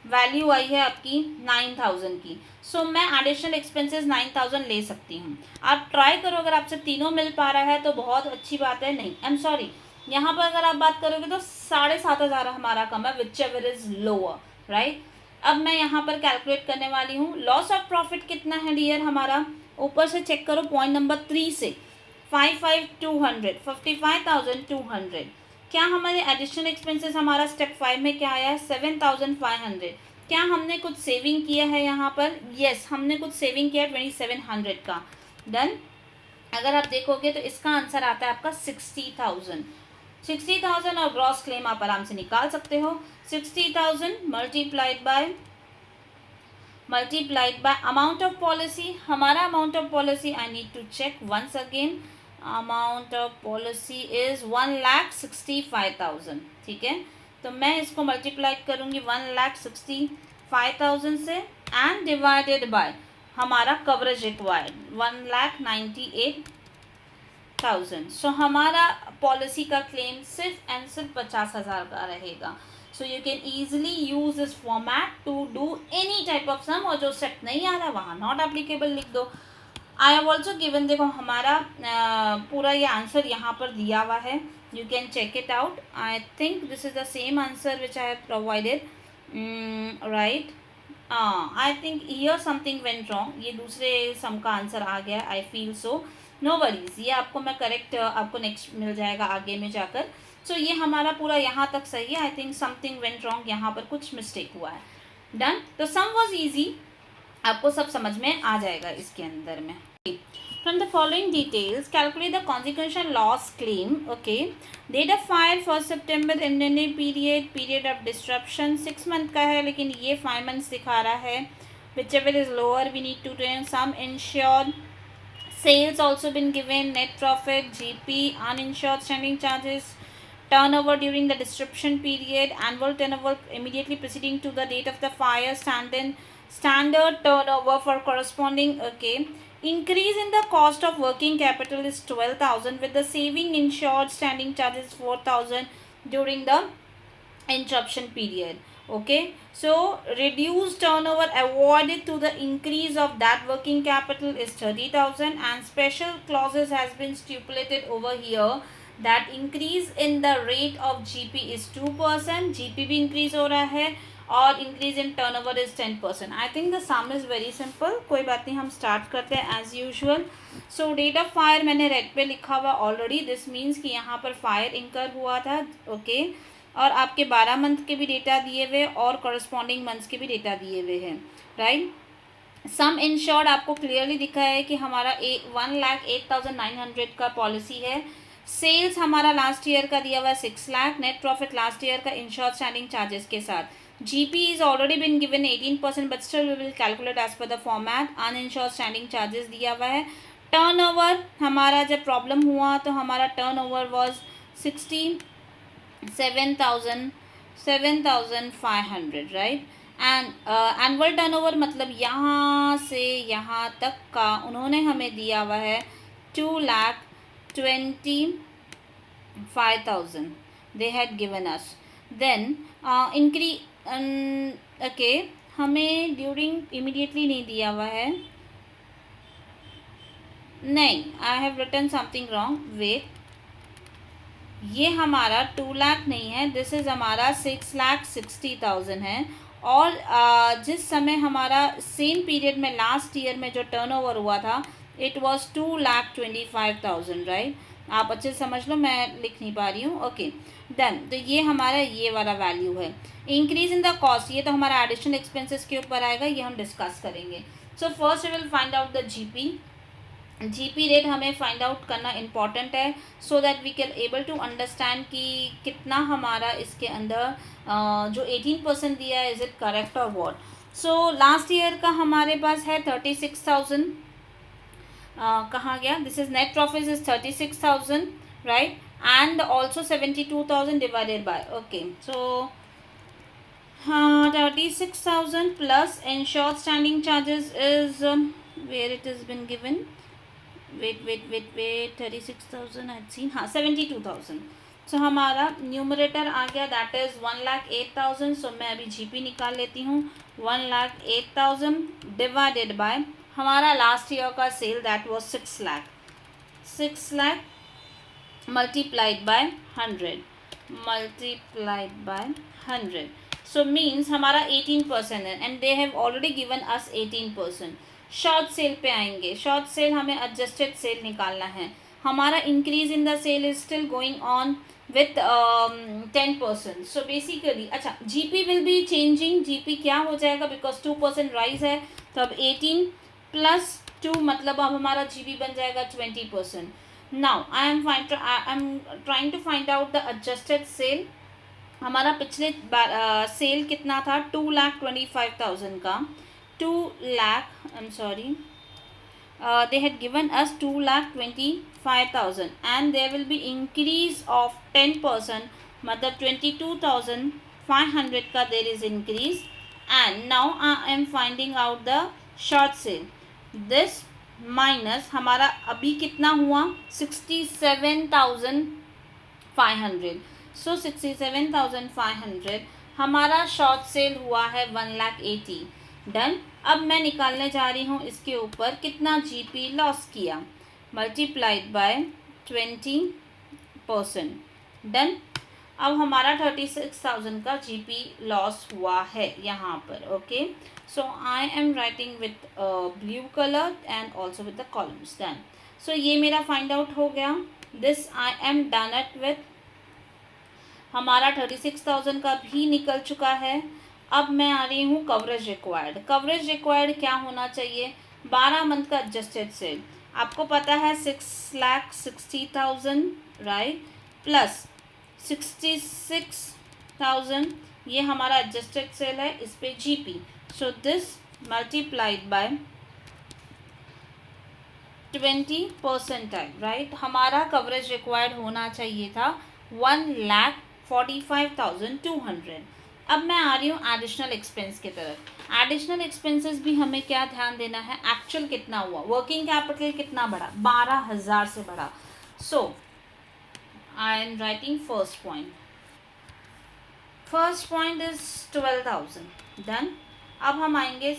वैल्यू आई है आपकी 9,000 की। सो मैं एडिशनल एक्सपेंसेस 9,000 ले सकती हूँ। आप ट्राई करो, अगर आपसे तीनों मिल पा रहा है तो बहुत अच्छी बात है। नहीं, आई एम सॉरी, यहाँ पर अगर आप बात करोगे तो 7,500 हमारा कम है, whichever is lower, right. अब मैं यहाँ पर कैलकुलेट करने वाली हूँ। लॉस ऑफ प्रॉफिट कितना है डियर हमारा, ऊपर से चेक करो पॉइंट नंबर 3 से, 55,200 क्या हमारे एडिशनल एक्सपेंसेस हमारा स्टेप 5 में क्या आया है, 7,500। क्या हमने कुछ सेविंग किया है यहाँ पर, यस हमने कुछ सेविंग किया 2,700 का। डन। अगर आप देखोगे तो इसका आंसर आता है आपका 60,000। 60,000 और ग्रॉस क्लेम आप आराम से निकाल सकते हो। 60,000 multiplied by amount of policy. हमारा amount of policy, I need to check once again, amount of policy is 1,65,000, ठीक है। तो मैं इसको मल्टीप्लाई करूंगी 1,65,000 से एंड डिवाइडेड बाय हमारा कवरेज रिक्वायर्ड 1,98,000। सो हमारा पॉलिसी का क्लेम सिर्फ एंड सिर्फ 50,000 का रहेगा। So you can easily use this format to do any type of sum, और जो सेट नहीं आ रहा वहाँ नॉट एप्लीकेबल लिख दो। आई हैव ऑल्सो गिवन, देखो हमारा पूरा ये आंसर यहाँ पर दिया हुआ है, you can check it out. I think this is the same answer which I have provided, right. I think here something went wrong, ये दूसरे सम का आंसर आ गया, I feel so, no worries, ये आपको मैं करेक्ट आपको next मिल जाएगा आगे में जाकर। सो ये हमारा पूरा यहाँ तक सही है। I think something went wrong, यहाँ पर कुछ मिस्टेक हुआ है। डन। तो सम वॉज ईजी, आपको सब समझ में आ जाएगा इसके अंदर में। From the following details, calculate the consequential loss claim. Okay, date of fire 1st September, indented period of disruption 6 month का है, लेकिन ये 5 months दिखा रहा है. Whichever is lower, we need to turn some insured. Sales also been given, net profit, GP, uninsured standing charges, turnover during the disruption period, annual turnover immediately preceding to the date of the fire, standard turnover for corresponding. Okay, increase in the cost of working capital is 12,000 with the saving insured standing charges 4,000 during the interruption period. Okay, so reduced turnover avoided to the increase of that working capital is 30,000, and special clauses has been stipulated over here that increase in the rate of GP is 2%, GP भी increase हो रहा है, और increase in turnover is 10%. I think the sum is very simple. कोई बात नहीं, हम start करते हैं as usual. So date of fire मैंने red पे लिखा हुआ already. This means कि यहाँ पर fire incur हुआ था. Okay, और आपके 12 मंथ के भी डेटा दिए हुए और कॉरस्पॉन्डिंग मंथ्स के भी डेटा दिए हुए हैं. राइट, सम इंश्योर्ड आपको क्लियरली दिखा है कि हमारा 1,08,900 का पॉलिसी है. सेल्स हमारा लास्ट ईयर का दिया हुआ है 6 lakh. Net profit last year का इंश्योर्ड स्टैंडिंग चार्जेस के साथ. GP is already been given 18%, but still we will calculate as per the format. Uninsured standing charges दिया हुआ है. टर्नओवर हमारा जब प्रॉब्लम हुआ तो हमारा turnover was 7,500, right. And annual turnover मतलब यहाँ से यहाँ तक का उन्होंने हमें दिया हुआ है 2,25,000 they had given us. Then increase okay, हमें ड्यूरिंग इमीडिएटली नहीं दिया हुआ है. नहीं, I have written something wrong. Wait, ये हमारा 2 लाख नहीं है, दिस इज़ हमारा 6,60,000 है. और जिस समय हमारा सेम पीरियड में लास्ट ईयर में जो टर्नओवर हुआ था इट वाज 2,25,000, राइट. आप अच्छे से समझ लो, मैं लिख नहीं पा रही हूँ. Okay, done. तो ये हमारा ये वाला वैल्यू है. इंक्रीज इन द कॉस्ट, ये तो हमारा एडिशनल एक्सपेंसेस के ऊपर आएगा, ये हम डिस्कस करेंगे. So first we will find out the GP rate हमें फाइंड आउट करना इम्पॉर्टेंट है, so that we can able to understand कि कितना हमारा इसके अंदर जो 18% दिया है, इज इट करेक्ट और वॉट. सो लास्ट ईयर का हमारे पास है 36,000. कहाँ गया? This is net profit is 36,000, right. And also 72,000 divided by. Okay, so 36,000 plus insured standing charges is where it is been given. Wait 36,000 I seen. हाँ, 72,000. सो हमारा numerator आ गया, दैट इज़ 1,08,000. सो मैं अभी जीपी निकाल लेती हूँ. 1,08,000 डिवाइडेड बाय हमारा last year का sale that was 6 lakh. 6 lakh multiplied by 100. So means हमारा 18% है, and they have already given us 18%. Short sale पे आएंगे. शॉर्ट सेल हमें एडजस्टेड सेल निकालना है. हमारा increase in the sale is still going on with 10%. So basically अच्छा, GP will be changing. GP क्या हो जाएगा, बिकॉज 2% राइज है, तो अब 18 प्लस 2 मतलब अब हमारा जीपी बन जाएगा 20%. Now I am trying to find out the adjusted sale. हमारा पिछले सेल कितना था? 2,25,000 का. 2 lakh, I'm sorry, they had given us 2,25,000, and there will be increase of 10%, मतलब 22,500 का there is increase. And now I am finding out the short sale. This minus हमारा अभी कितना हुआ? 67,500. So 67,500 हमारा शॉर्ट सेल हुआ है 1,80,000. डन. अब मैं निकालने जा रही हूँ इसके ऊपर कितना जीपी लॉस किया, मल्टीप्लाइड बाय 20%. डन. अब हमारा 36,000 का जीपी लॉस हुआ है यहाँ पर. Okay, so I am writing with blue colour and also with the columns. Done. So ये मेरा फाइंड आउट हो गया. This I am done it with. हमारा 36,000 का भी निकल चुका है. अब मैं आ रही हूँ कवरेज रिक्वायर्ड. कवरेज रिक्वायर्ड क्या होना चाहिए? 12 मंथ का एडजस्टेड सेल. आपको पता है 6,60,000 राइट प्लस 66,000 ये हमारा एडजस्टेड सेल है, इस पे GP, so this multiplied by 20% right. हमारा कवरेज रिक्वायर्ड होना चाहिए था 1,45,200। अब मैं आ रही हूँ एडिशनल एक्सपेंस की तरफ। एडिशनल एक्सपेंसेस भी हमें क्या ध्यान देना है, एक्चुअल कितना हुआ, वर्किंग कैपिटल कितना बढ़ा, 12,000 से बढ़ा। So I am writing first point is 12,000 done. अब हम आएंगे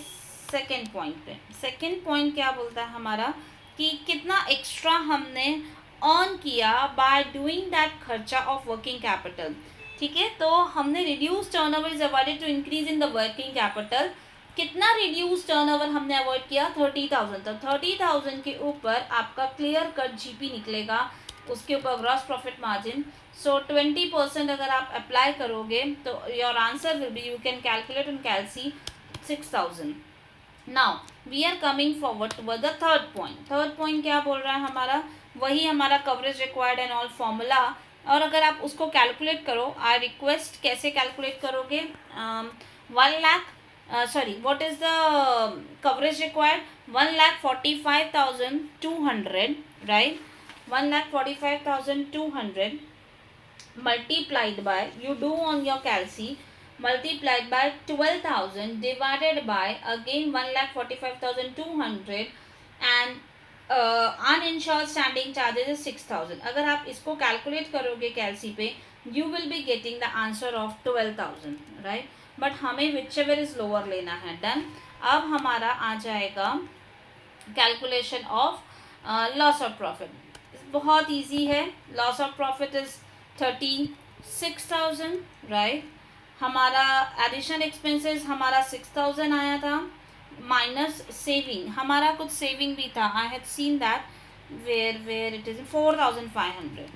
सेकेंड पॉइंट पे। सेकेंड पॉइंट क्या बोलता है हमारा कि कितना एक्स्ट्रा हमने अर्न किया बाय डूइंग दैट खर्चा ऑफ वर्किंग कैपिटल। ठीक है, तो हमने reduce turnover is avoided to increase in the working capital. कितना रिड्यूस टर्नओवर हमने अवॉइड किया, 30,000। तो 30,000 के ऊपर आपका क्लियर कट जीपी निकलेगा, उसके ऊपर ग्रॉस प्रॉफिट मार्जिन। सो 20% अगर आप अप्लाई करोगे तो your answer will be, you can calculate in कैलसी 6,000। Now we are coming forward toward the third point. Third point क्या बोल रहा है हमारा, वही हमारा coverage required and all formula. और अगर आप उसको कैलकुलेट करो, आई रिक्वेस्ट कैसे कैलकुलेट करोगे, 1 lakh sorry, what is the coverage required, 1,45,200 right, 1,45,200 multiplied by, you do on your calci, multiplied by 12,000 divided by again 1,45,200 and uninsured standing charges is 6,000। अगर आप इसको कैलकुलेट करोगे कैलसी पे, you will be getting the answer of 12,000 right, but हमें whichever is lower लेना है। Done. अब हमारा आ जाएगा calculation of loss of profit. बहुत इजी है। Loss of profit is 36,000 right. हमारा एडिशनल एक्सपेंसेस हमारा 6,000 आया था, माइनस सेविंग, हमारा कुछ सेविंग भी था, I have seen that where it is 4,500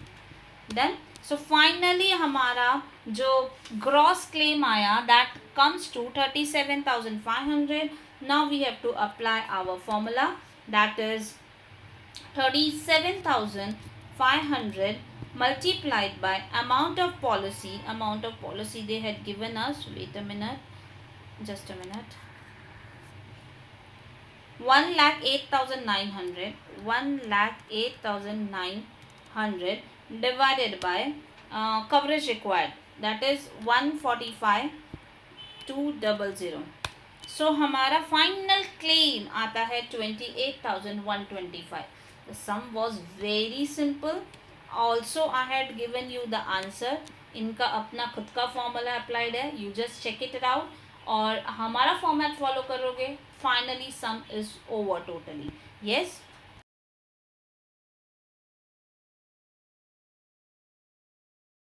done. So finally हमारा जो ग्रॉस क्लेम आया that comes to 37,500। Now we have to apply our formula that is 37,500 multiplied by amount of policy they had given us, wait a minute, just a minute, 1,08,900 divided by coverage required that is 145,200। So हमारा final claim आता है 28,125। The sum was very simple. Also I had given you the answer. इनका अपना खुद का formula applied है, you just check it out और हमारा फॉर्मेट फॉलो करोगे, finally sum is over totally. Yes.